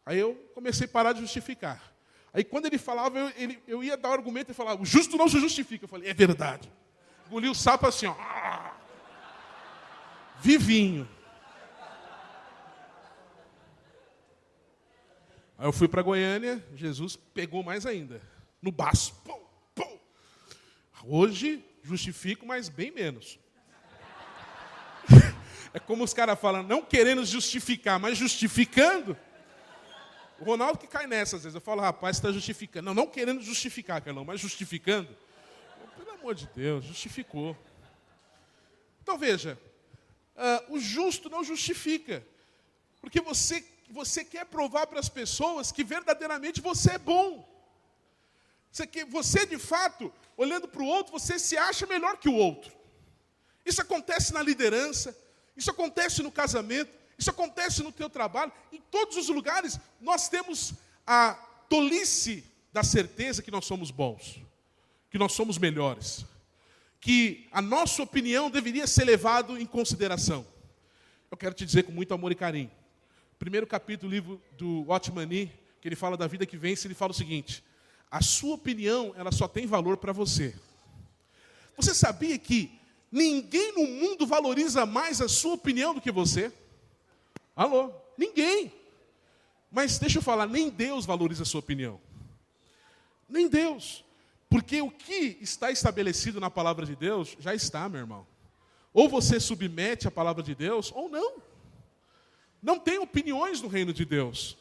A: Aí eu comecei a parar de justificar. Aí quando ele falava, eu ia dar o argumento e falava, o justo não se justifica. Eu falei, é verdade. Engoli o sapo assim, ó. Vivinho. Aí eu fui para Goiânia, Jesus pegou mais ainda. No baço. Pum, pum. Hoje, justifico, mas bem menos. É como os caras falam, não querendo justificar, mas justificando. O Ronaldo que cai nessa, às vezes. Eu falo, rapaz, você está justificando. Não querendo justificar, Carlão, mas justificando. Pelo amor de Deus, justificou. Então, veja, o justo não justifica. Porque você quer provar para as pessoas que verdadeiramente você é bom. Você, de fato, olhando para o outro, você se acha melhor que o outro. Isso acontece na liderança, isso acontece no casamento, isso acontece no teu trabalho. Em todos os lugares, nós temos a tolice da certeza que nós somos bons, que nós somos melhores, que a nossa opinião deveria ser levada em consideração. Eu quero te dizer com muito amor e carinho. Primeiro capítulo do livro do Watchman Nee, que ele fala da vida que vence, ele fala o seguinte, a sua opinião, ela só tem valor para você. Você sabia que ninguém no mundo valoriza mais a sua opinião do que você? Alô? Ninguém. Mas deixa eu falar, nem Deus valoriza a sua opinião. Nem Deus. Porque o que está estabelecido na palavra de Deus, já está, meu irmão. Ou você submete a palavra de Deus, ou não. Não tem opiniões no reino de Deus.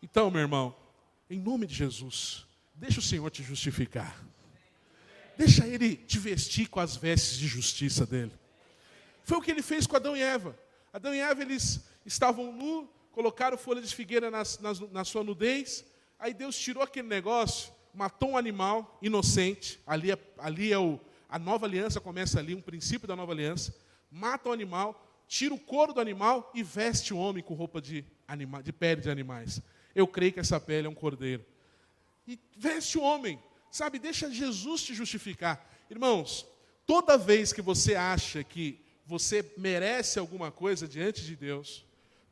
A: Então, meu irmão, em nome de Jesus, deixa o Senhor te justificar. Deixa Ele te vestir com as vestes de justiça dEle. Foi o que Ele fez com Adão e Eva. Adão e Eva, eles estavam nus, colocaram folha de figueira na sua nudez. Aí Deus tirou aquele negócio, matou um animal inocente. Ali a nova aliança começa ali, um princípio da nova aliança. Mata o animal, tira o couro do animal e veste o homem com roupa de pele de animais. Eu creio que essa pele é um cordeiro. E veste o homem, sabe? Deixa Jesus te justificar. Irmãos, toda vez que você acha que você merece alguma coisa diante de Deus,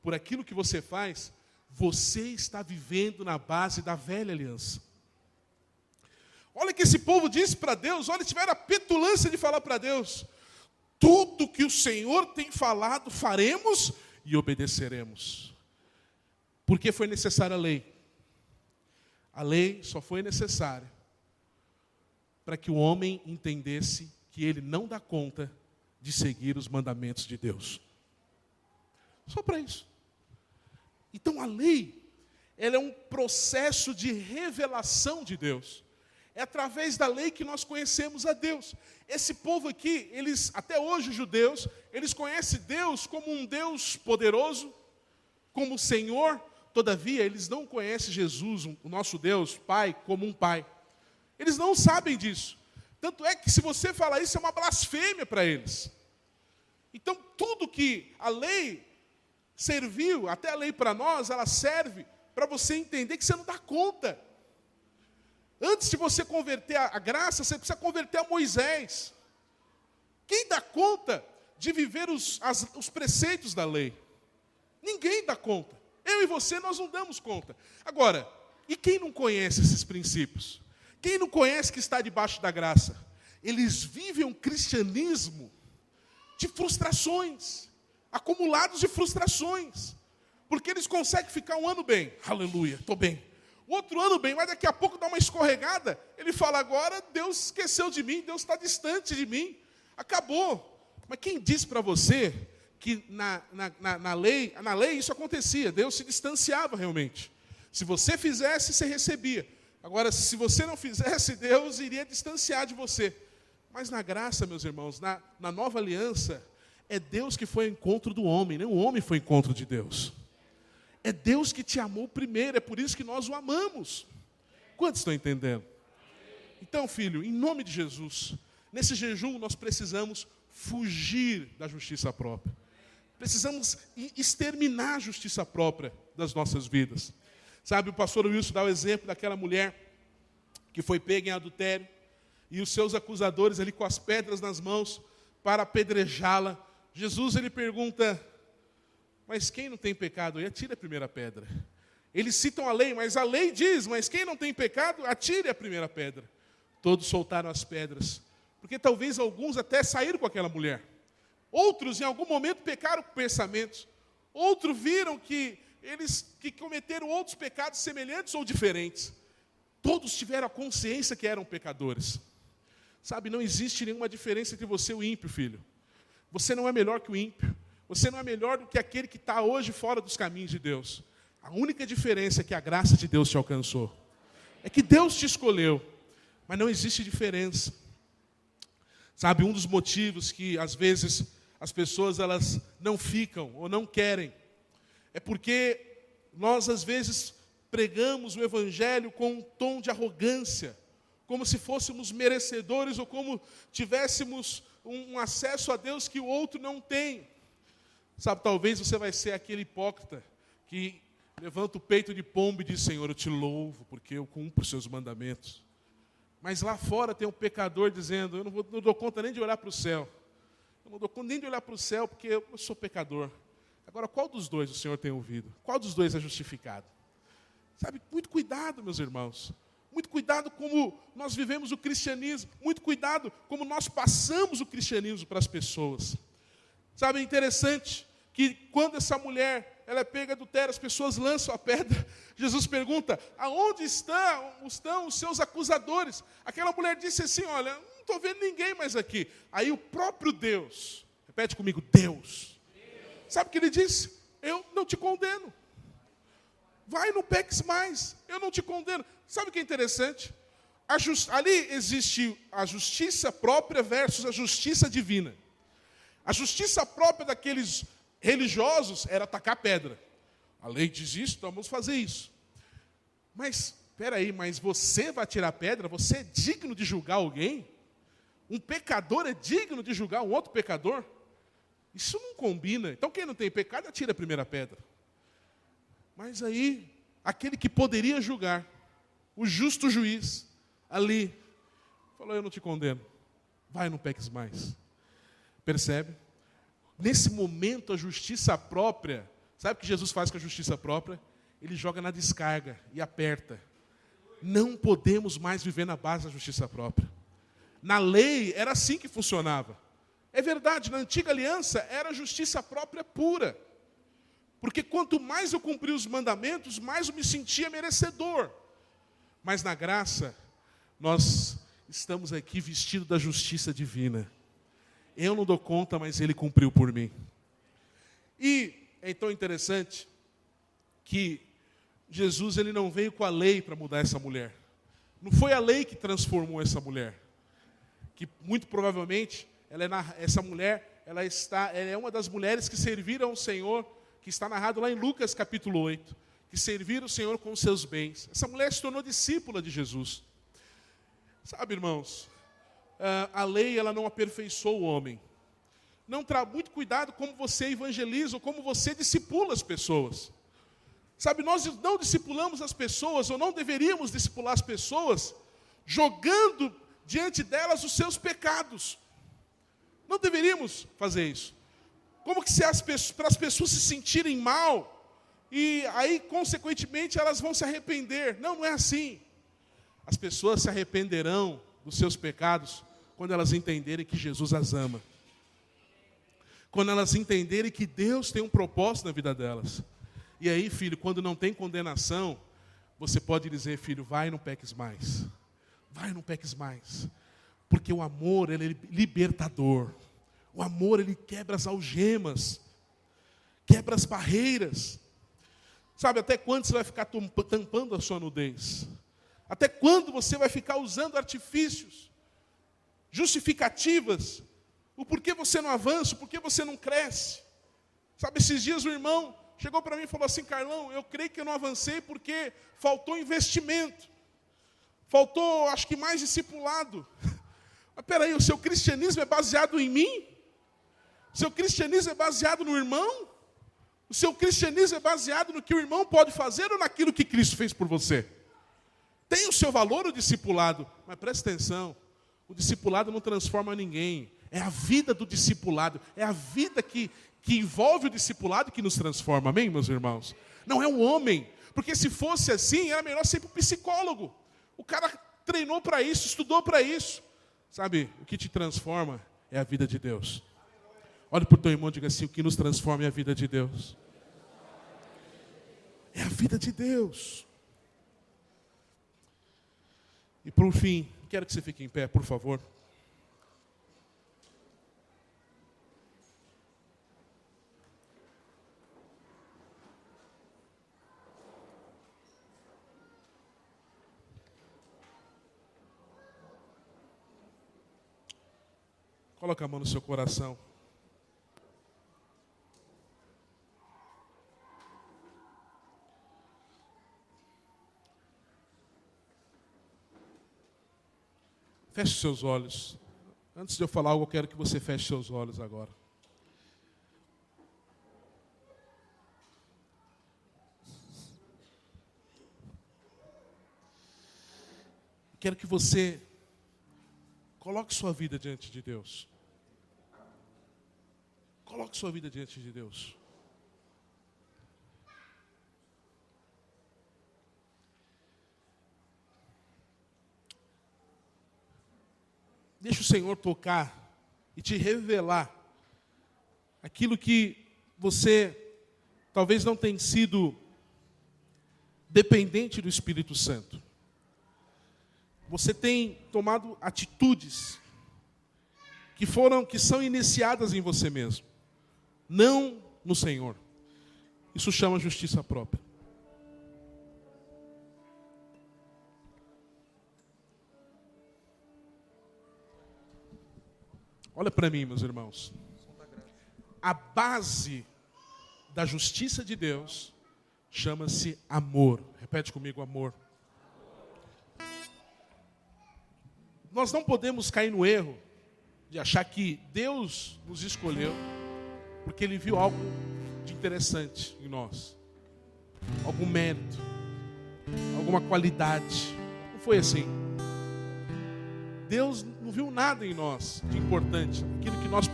A: por aquilo que você faz, você está vivendo na base da velha aliança. Olha o que esse povo disse para Deus, olha, tiveram a petulância de falar para Deus, tudo que o Senhor tem falado, faremos e obedeceremos. Porque foi necessária a lei. A lei só foi necessária para que o homem entendesse que ele não dá conta de seguir os mandamentos de Deus. Só para isso. Então a lei, ela é um processo de revelação de Deus. É através da lei que nós conhecemos a Deus. Esse povo aqui, eles, até hoje os judeus, eles conhecem Deus como um Deus poderoso, como Senhor. Todavia, eles não conhecem Jesus, o nosso Deus, Pai, como um Pai. Eles não sabem disso. Tanto é que se você falar isso, é uma blasfêmia para eles. Então, tudo que a lei serviu, até a lei para nós, ela serve para você entender que você não dá conta. Antes de você converter a graça, você precisa converter a Moisés. Quem dá conta de viver os preceitos da lei? Ninguém dá conta. Eu e você, nós não damos conta. Agora, e quem não conhece esses princípios? Quem não conhece que está debaixo da graça? Eles vivem um cristianismo de frustrações, acumulados de frustrações. Porque eles conseguem ficar um ano bem. Aleluia, estou bem. O outro ano bem, mas daqui a pouco dá uma escorregada. Ele fala, agora Deus esqueceu de mim, Deus está distante de mim. Acabou. Mas quem disse para você que na lei isso acontecia? Deus se distanciava realmente. Se você fizesse, você recebia. Agora, se você não fizesse, Deus iria distanciar de você. Mas na graça, meus irmãos, na nova aliança, é Deus que foi ao encontro do homem, nem o homem foi ao encontro de Deus. É Deus que te amou primeiro, é por isso que nós o amamos. Quantos estão entendendo? Então, filho, em nome de Jesus, nesse jejum nós precisamos fugir da justiça própria. Precisamos exterminar a justiça própria das nossas vidas. Sabe, o pastor Wilson dá o exemplo daquela mulher que foi pega em adultério e os seus acusadores ali com as pedras nas mãos para apedrejá-la. Jesus, ele pergunta, mas quem não tem pecado? E atire a primeira pedra. Eles citam a lei, mas a lei diz, mas quem não tem pecado, atire a primeira pedra. Todos soltaram as pedras, porque talvez alguns até saíram com aquela mulher. Outros, em algum momento, pecaram com pensamentos. Outros viram que cometeram outros pecados semelhantes ou diferentes. Todos tiveram a consciência que eram pecadores. Sabe, não existe nenhuma diferença entre você e o ímpio, filho. Você não é melhor que o ímpio. Você não é melhor do que aquele que está hoje fora dos caminhos de Deus. A única diferença é que a graça de Deus te alcançou. É que Deus te escolheu. Mas não existe diferença. Sabe, um dos motivos que às vezes as pessoas elas não ficam ou não querem é porque nós às vezes pregamos o evangelho com um tom de arrogância, como se fôssemos merecedores ou como tivéssemos um acesso a Deus que o outro não tem. Sabe, talvez você vai ser aquele hipócrita que levanta o peito de pombo e diz, Senhor, eu te louvo porque eu cumpro os seus mandamentos. Mas lá fora tem um pecador dizendo, eu não dou conta nem de olhar para o céu. Eu não dou conta nem de olhar para o céu porque eu sou pecador. Agora, qual dos dois o Senhor tem ouvido? Qual dos dois é justificado? Sabe, muito cuidado, meus irmãos. Muito cuidado como nós vivemos o cristianismo. Muito cuidado como nós passamos o cristianismo para as pessoas. Sabe, é interessante que quando essa mulher ela é pega adultéria, as pessoas lançam a pedra. Jesus pergunta, aonde estão os seus acusadores? Aquela mulher disse assim, olha, não estou vendo ninguém mais aqui. Aí o próprio Deus, repete comigo, Deus. Sabe o que ele disse? Eu não te condeno. Vai, não peques mais, eu não te condeno. Sabe o que é interessante? Ali existe a justiça própria versus a justiça divina. A justiça própria daqueles religiosos era atacar pedra. A lei diz isso, então vamos fazer isso. Mas, espera aí, mas você vai tirar pedra? Você é digno de julgar alguém? Um pecador é digno de julgar um outro pecador? Isso não combina. Então quem não tem pecado, atira a primeira pedra. Mas aí, aquele que poderia julgar, o justo juiz, ali, falou, eu não te condeno. Vai, não peques mais. Percebe? Nesse momento, a justiça própria, sabe o que Jesus faz com a justiça própria? Ele joga na descarga e aperta. Não podemos mais viver na base da justiça própria. Na lei, era assim que funcionava. É verdade, na antiga aliança, era justiça própria pura. Porque quanto mais eu cumpria os mandamentos, mais eu me sentia merecedor. Mas na graça, nós estamos aqui vestidos da justiça divina. Eu não dou conta, mas Ele cumpriu por mim. E é tão interessante que Jesus ele não veio com a lei para mudar essa mulher. Não foi a lei que transformou essa mulher. Que muito provavelmente, essa mulher, ela é uma das mulheres que serviram ao Senhor, que está narrado lá em Lucas capítulo 8, que serviram o Senhor com os seus bens. Essa mulher se tornou discípula de Jesus. Sabe, irmãos, a lei ela não aperfeiçoou o homem. Não muito cuidado como você evangeliza ou como você discipula as pessoas. Sabe, nós não discipulamos as pessoas, ou não deveríamos discipular as pessoas, jogando diante delas os seus pecados. Não deveríamos fazer isso. Como que para as pessoas se sentirem mal, e aí, consequentemente, elas vão se arrepender. Não, não é assim. As pessoas se arrependerão dos seus pecados quando elas entenderem que Jesus as ama. Quando elas entenderem que Deus tem um propósito na vida delas. E aí, filho, quando não tem condenação, você pode dizer, filho, vai e não peques mais. Vai e não peques mais. Porque o amor, ele é libertador. O amor, ele quebra as algemas. Quebra as barreiras. Sabe, até quando você vai ficar tampando a sua nudez? Até quando você vai ficar usando artifícios, justificativas, o porquê você não avança, o porquê você não cresce? Sabe, esses dias o irmão chegou para mim e falou assim, Carlão, eu creio que eu não avancei porque faltou investimento. Faltou, acho que mais discipulado. Mas peraí, o seu cristianismo é baseado em mim? O seu cristianismo é baseado no irmão? O seu cristianismo é baseado no que o irmão pode fazer ou naquilo que Cristo fez por você? Tem o seu valor o discipulado, mas presta atenção, o discipulado não transforma ninguém. É a vida do discipulado, é a vida que envolve o discipulado que nos transforma, amém, meus irmãos? Não é o homem, porque se fosse assim, era melhor ser para o psicólogo. O cara treinou para isso, estudou para isso. Sabe, o que te transforma é a vida de Deus. Olhe para o teu irmão e diga assim, o que nos transforma é a vida de Deus. É a vida de Deus. E por fim, quero que você fique em pé, por favor. Coloca a mão no seu coração. Feche seus olhos. Antes de eu falar algo, eu quero que você feche seus olhos agora. Quero que você coloque sua vida diante de Deus. Coloque sua vida diante de Deus. Deixa o Senhor tocar e te revelar aquilo que você talvez não tenha sido dependente do Espírito Santo. Você tem tomado atitudes que são iniciadas em você mesmo, não no Senhor. Isso chama justiça própria. Olha para mim, meus irmãos. A base da justiça de Deus chama-se amor. Repete comigo, amor. Nós não podemos cair no erro de achar que Deus nos escolheu porque Ele viu algo de interessante em nós. Algum mérito, alguma qualidade. Não foi assim. Deus não viu nada em nós de importante, aquilo que nós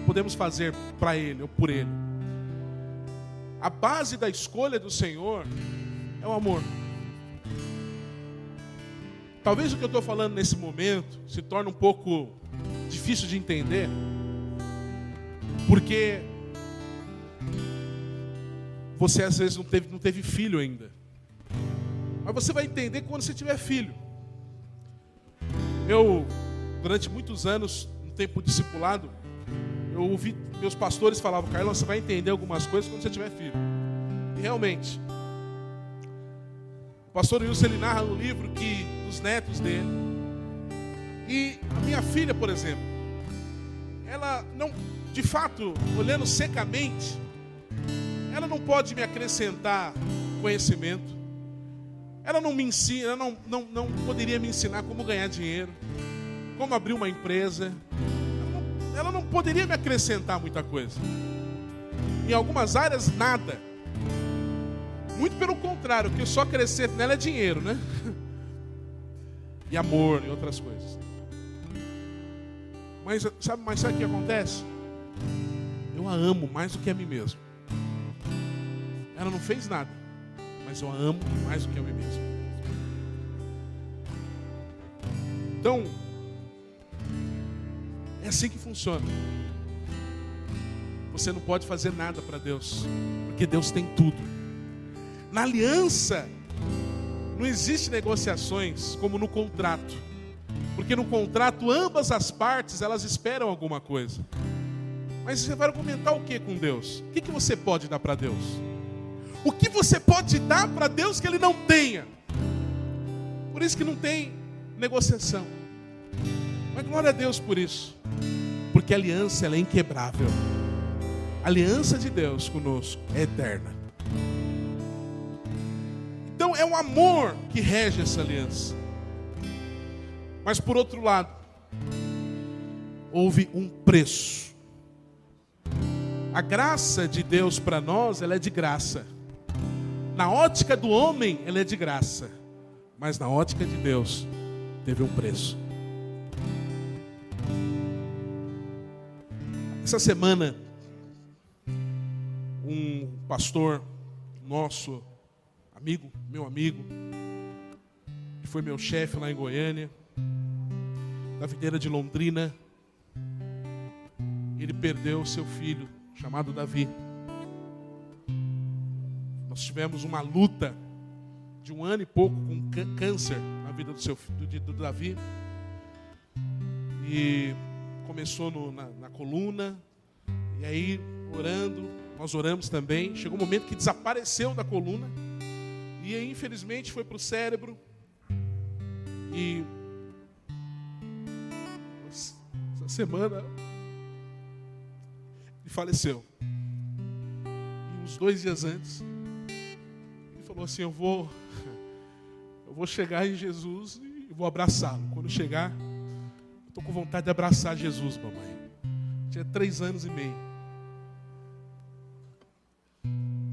A: podemos fazer para Ele ou por Ele. A base da escolha do Senhor é o amor. Talvez o que eu estou falando nesse momento se torne um pouco difícil de entender, porque você às vezes não teve filho ainda. Mas você vai entender quando você tiver filho. Eu, durante muitos anos, no tempo discipulado, eu ouvi meus pastores falavam, Carlão, você vai entender algumas coisas quando você tiver filho. E realmente, o pastor Wilson, ele narra no livro que dos netos dele, e a minha filha, por exemplo, ela não, de fato, olhando secamente, ela não pode me acrescentar conhecimento. Ela não me ensina, não poderia me ensinar como ganhar dinheiro, como abrir uma empresa. Ela não poderia me acrescentar muita coisa. Em algumas áreas, nada. Muito pelo contrário, o que só crescer nela é dinheiro, né? E amor e outras coisas. Mas sabe o que acontece? Eu a amo mais do que a mim mesmo. Ela não fez nada, mas eu a amo mais do que a mim mesmo. Então, é assim que funciona. Você não pode fazer nada para Deus, porque Deus tem tudo. Na aliança, não existe negociações como no contrato. Porque no contrato, ambas as partes, elas esperam alguma coisa. Mas você vai argumentar o que com Deus? O que você pode dar para Deus? O que você pode dar para Deus que Ele não tenha? Por isso que não tem negociação. Mas glória a Deus por isso. Porque a aliança, ela é inquebrável. A aliança de Deus conosco é eterna. Então é o amor que rege essa aliança. Mas por outro lado, houve um preço. A graça de Deus para nós, ela é de graça. Na ótica do homem, ela é de graça. Mas na ótica de Deus, teve um preço. Essa semana, um pastor nosso, meu amigo, que foi meu chefe lá em Goiânia, da videira de Londrina, ele perdeu seu filho, chamado Davi. Nós tivemos uma luta de 1 ano e pouco com câncer na vida do Davi. E começou na coluna, e aí orando, nós oramos também. Chegou um momento que desapareceu da coluna, e aí infelizmente foi para o cérebro, e essa semana ele faleceu. E uns 2 dias antes, ele falou assim: eu vou chegar em Jesus e vou abraçá-lo. Quando chegar, eu estou com vontade de abraçar Jesus, mamãe. Tinha 3 anos e meio.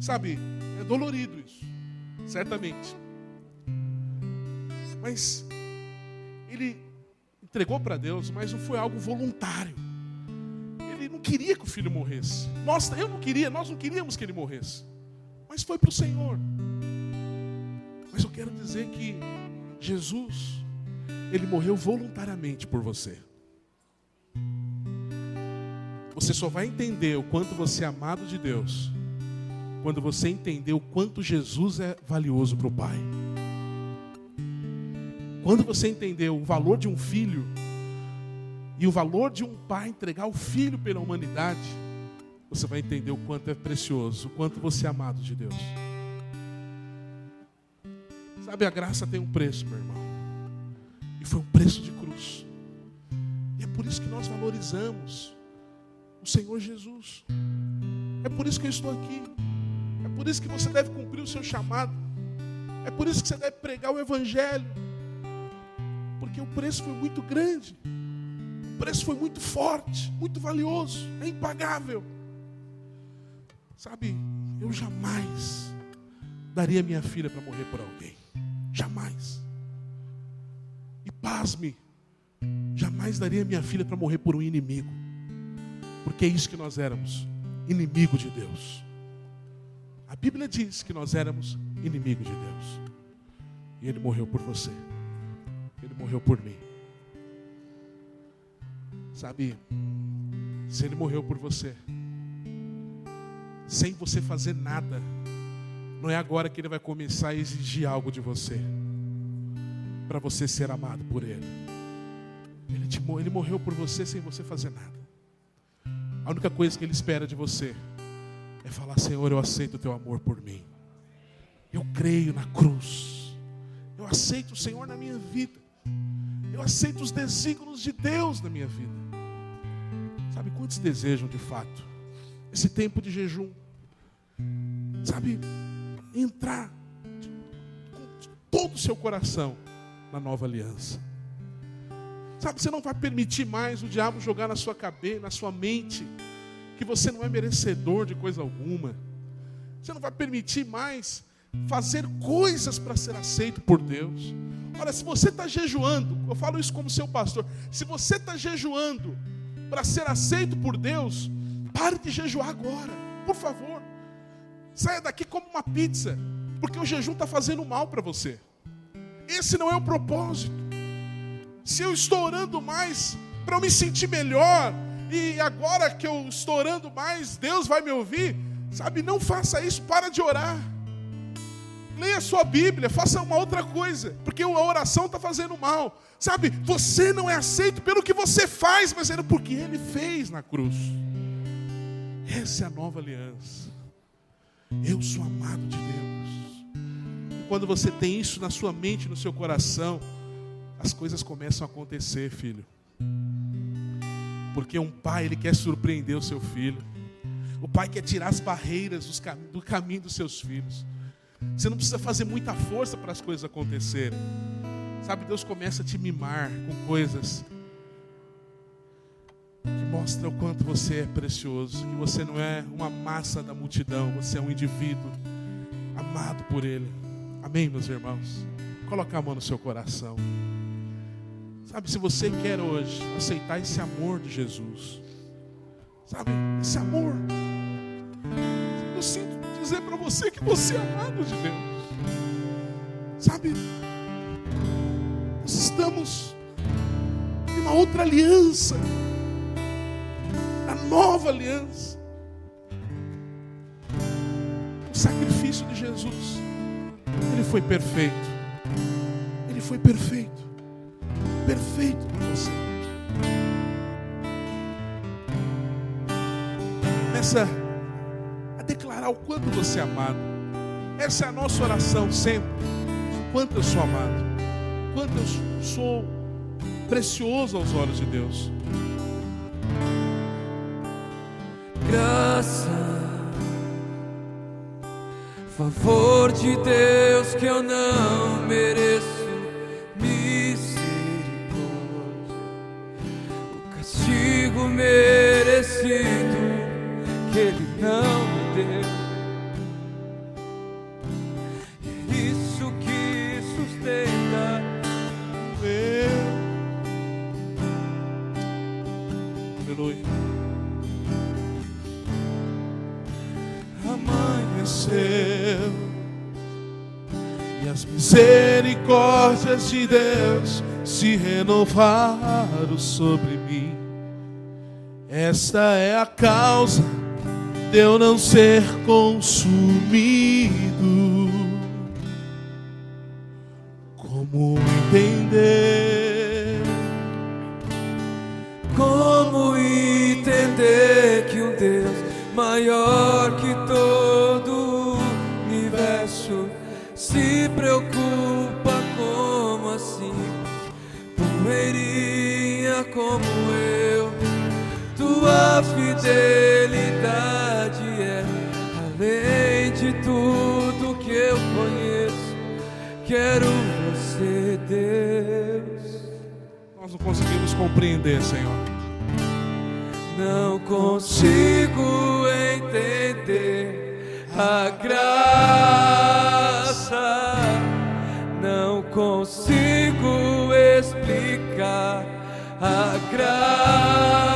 A: Sabe, é dolorido isso, certamente. Mas ele entregou para Deus, mas não foi algo voluntário. Ele não queria que o filho morresse. Nós não queríamos que ele morresse. Mas foi para o Senhor. Mas eu quero dizer que Jesus, Ele morreu voluntariamente por você. Você só vai entender o quanto você é amado de Deus quando você entender o quanto Jesus é valioso para o Pai. Quando você entender o valor de um filho e o valor de um pai entregar o filho pela humanidade, você vai entender o quanto é precioso, o quanto você é amado de Deus. Sabe, a graça tem um preço, meu irmão. E foi um preço de cruz. E é por isso que nós valorizamos o Senhor Jesus. É por isso que eu estou aqui. É por isso que você deve cumprir o seu chamado. É por isso que você deve pregar o Evangelho. Porque o preço foi muito grande. O preço foi muito forte, muito valioso, é impagável. Sabe, eu jamais daria minha filha para morrer por alguém. Jamais. E pasme, jamais daria minha filha para morrer por um inimigo. Porque é isso que nós éramos, inimigo de Deus. A Bíblia diz que nós éramos inimigos de Deus. E Ele morreu por você. Ele morreu por mim. Sabe, se Ele morreu por você, sem você fazer nada, não é agora que Ele vai começar a exigir algo de você, para você ser amado por Ele. Ele morreu por você sem você fazer nada. A única coisa que Ele espera de você é falar: Senhor, eu aceito o Teu amor por mim. Eu creio na cruz. Eu aceito o Senhor na minha vida. Eu aceito os desígnios de Deus na minha vida. Sabe, quantos desejam de fato esse tempo de jejum? Sabe, entrar com todo o seu coração na nova aliança. Sabe, você não vai permitir mais o diabo jogar na sua cabeça, na sua mente, que você não é merecedor de coisa alguma. Você não vai permitir mais fazer coisas para ser aceito por Deus. Olha, se você está jejuando, eu falo isso como seu pastor, se você está jejuando para ser aceito por Deus, pare de jejuar agora, por favor. Saia daqui como uma pizza, porque o jejum está fazendo mal para você. Esse não é o propósito. Se eu estou orando mais para eu me sentir melhor, e agora que eu estou orando mais, Deus vai me ouvir, sabe, não faça isso, para de orar. Leia a sua Bíblia, faça uma outra coisa, porque a oração está fazendo mal. Sabe, você não é aceito pelo que você faz, mas é porque Ele fez na cruz. Essa é a nova aliança. Eu sou amado de Deus. E quando você tem isso na sua mente, no seu coração, as coisas começam a acontecer, filho. Porque um pai, ele quer surpreender o seu filho. O pai quer tirar as barreiras do caminho dos seus filhos. Você não precisa fazer muita força para as coisas acontecerem. Sabe, Deus começa a te mimar com coisas que mostram o quanto você é precioso, que você não é uma massa da multidão, você é um indivíduo amado por Ele. Amém, meus irmãos? Coloca a mão no seu coração. Sabe, se você quer hoje aceitar esse amor de Jesus, sabe, esse amor, eu sinto dizer para você que você é amado de Deus. Sabe, nós estamos em uma outra aliança, a nova aliança. O sacrifício de Jesus, Ele foi perfeito. Ele foi perfeito. Perfeito para você. Começa a declarar o quanto você é amado. Essa é a nossa oração sempre. O quanto eu sou amado. O quanto eu sou precioso aos olhos de Deus.
B: Graça, favor de Deus que eu não mereço, misericórdia, o castigo merecido que Ele não me deu. É isso que sustenta
A: meu. Aleluia. Amanheceu e as misericórdias de Deus se renovaram sobre mim. Esta é a causa de eu não ser consumido. Como entender?
B: Como entender que um Deus maior que todo o universo se preocupa como assim, poeirinha como eu? Tua fidelidade é além de tudo que eu conheço. Quero você, Deus.
A: Nós não conseguimos compreender, Senhor.
B: Não consigo entender a graça, não consigo explicar a graça,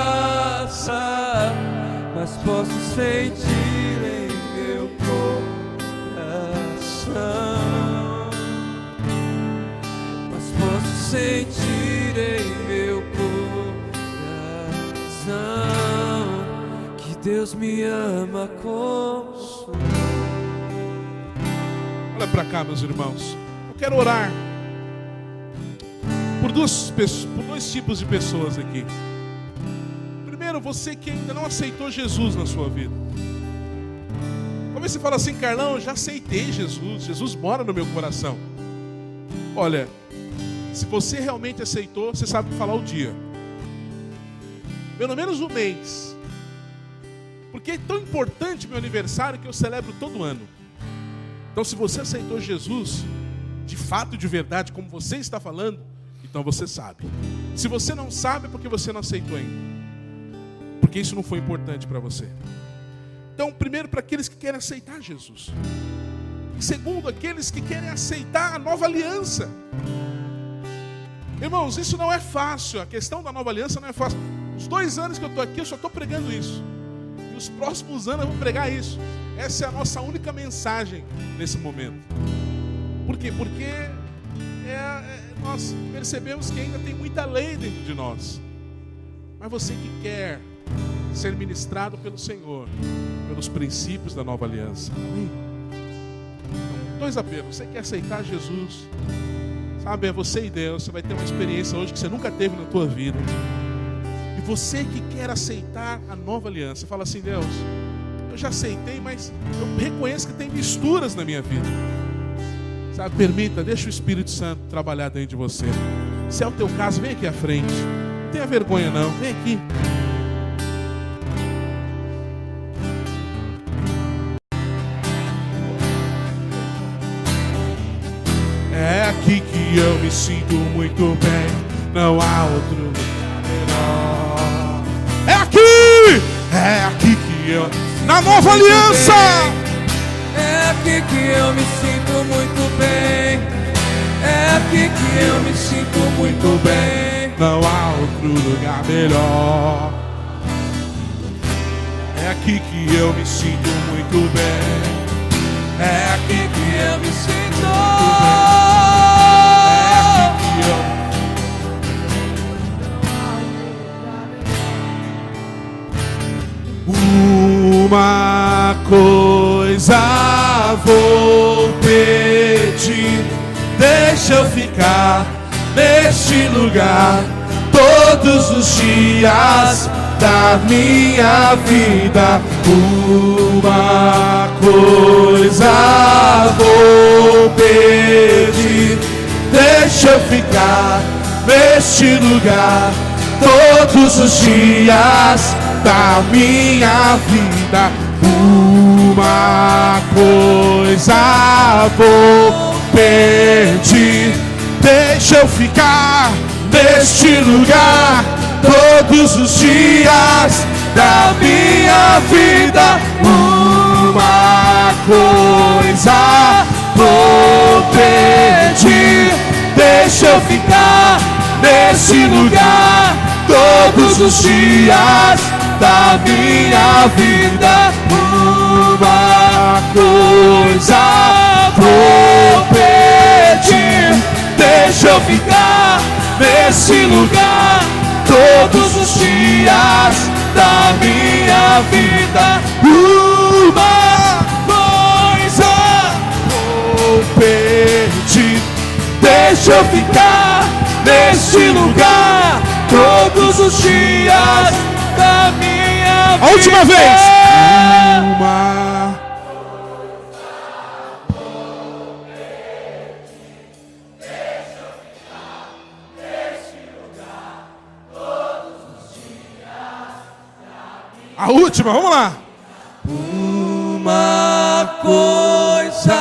B: mas posso sentir em meu coração, mas posso sentir em meu coração que Deus me ama como sou.
A: Olha para cá, meus irmãos. Eu quero orar por dois tipos de pessoas aqui. Primeiro, você que ainda não aceitou Jesus na sua vida. Talvez você fale assim: Carlão, eu já aceitei Jesus. Jesus mora no meu coração. Olha, se você realmente aceitou, você sabe falar o dia. Pelo menos um mês. Porque é tão importante meu aniversário que eu celebro todo ano. Então, se você aceitou Jesus, de fato, de verdade, como você está falando, então você sabe. Se você não sabe, é porque você não aceitou ainda. Porque isso não foi importante para você. Então, primeiro, para aqueles que querem aceitar Jesus. segundo, aqueles que querem aceitar a nova aliança. Irmãos, isso não é fácil. A questão da nova aliança não é fácil. Os 2 anos que eu estou aqui, eu só estou pregando isso. E os próximos anos eu vou pregar isso. Essa é a nossa única mensagem nesse momento. Por quê? Porque nós percebemos que ainda tem muita lei dentro de nós. Mas você que quer ser ministrado pelo Senhor, pelos princípios da nova aliança. Amém? Então, 2 apelos. Você quer aceitar Jesus? Sabe, é você e Deus. Você vai ter uma experiência hoje que você nunca teve na tua vida. E você que quer aceitar a nova aliança, fala assim: Deus, eu já aceitei, mas eu reconheço que tem misturas na minha vida. Sabe, permita, deixa o Espírito Santo trabalhar dentro de você. Se é o teu caso, vem aqui à frente. Não tenha vergonha não, vem aqui. É aqui que eu me sinto muito bem, não há outro lugar melhor. É aqui que eu, na nova aliança.
B: É aqui que eu me sinto muito bem. É aqui que eu me sinto muito bem.
A: Não há outro lugar melhor. É aqui que eu me sinto muito bem. É aqui que eu me sinto muito bem. Uma coisa vou pedir, deixa eu ficar neste lugar todos os dias da minha vida. Uma coisa vou pedir, deixa eu ficar neste lugar todos os dias da minha vida. Uma coisa vou pedir, deixa eu ficar neste lugar todos os dias da minha vida. Uma coisa vou pedir, deixa eu ficar nesse lugar todos os dias da minha vida. Uma coisa vou pedir, deixa eu ficar nesse lugar todos os dias da minha vida. Uma coisa vou pedir, deixa eu ficar nesse lugar todos os dias da minha vida. A última vez. A última, vamos lá.
B: Uma coisa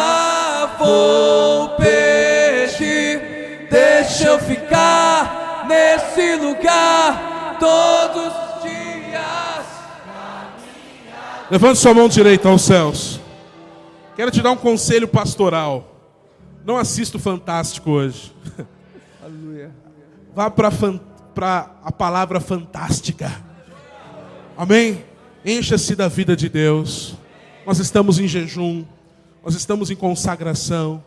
B: vou pedir, deixa eu ficar nesse lugar todos os dias.
A: Levante sua mão direita aos céus. Quero te dar um conselho pastoral. Não assista o Fantástico hoje.
B: Aleluia.
A: Vá para a palavra fantástica. Amém? Encha-se da vida de Deus. Nós estamos em jejum. Nós estamos em consagração.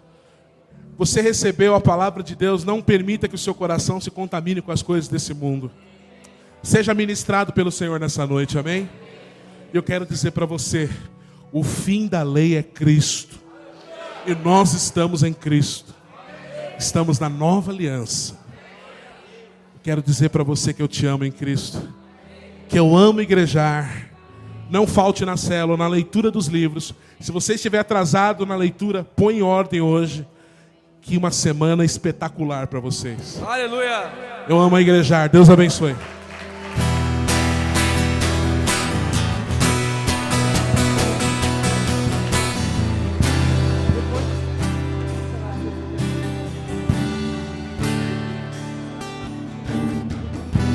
A: Você recebeu a palavra de Deus. Não permita que o seu coração se contamine com as coisas desse mundo. Seja ministrado pelo Senhor nessa noite. Amém? Eu quero dizer para você: o fim da lei é Cristo. E nós estamos em Cristo. Estamos na nova aliança. Eu quero dizer para você que eu te amo em Cristo. Que eu amo igrejar. Não falte na célula, na leitura dos livros. Se você estiver atrasado na leitura, põe em ordem hoje. Que uma semana espetacular para vocês.
B: Aleluia.
A: Eu amo a igrejar. Deus abençoe.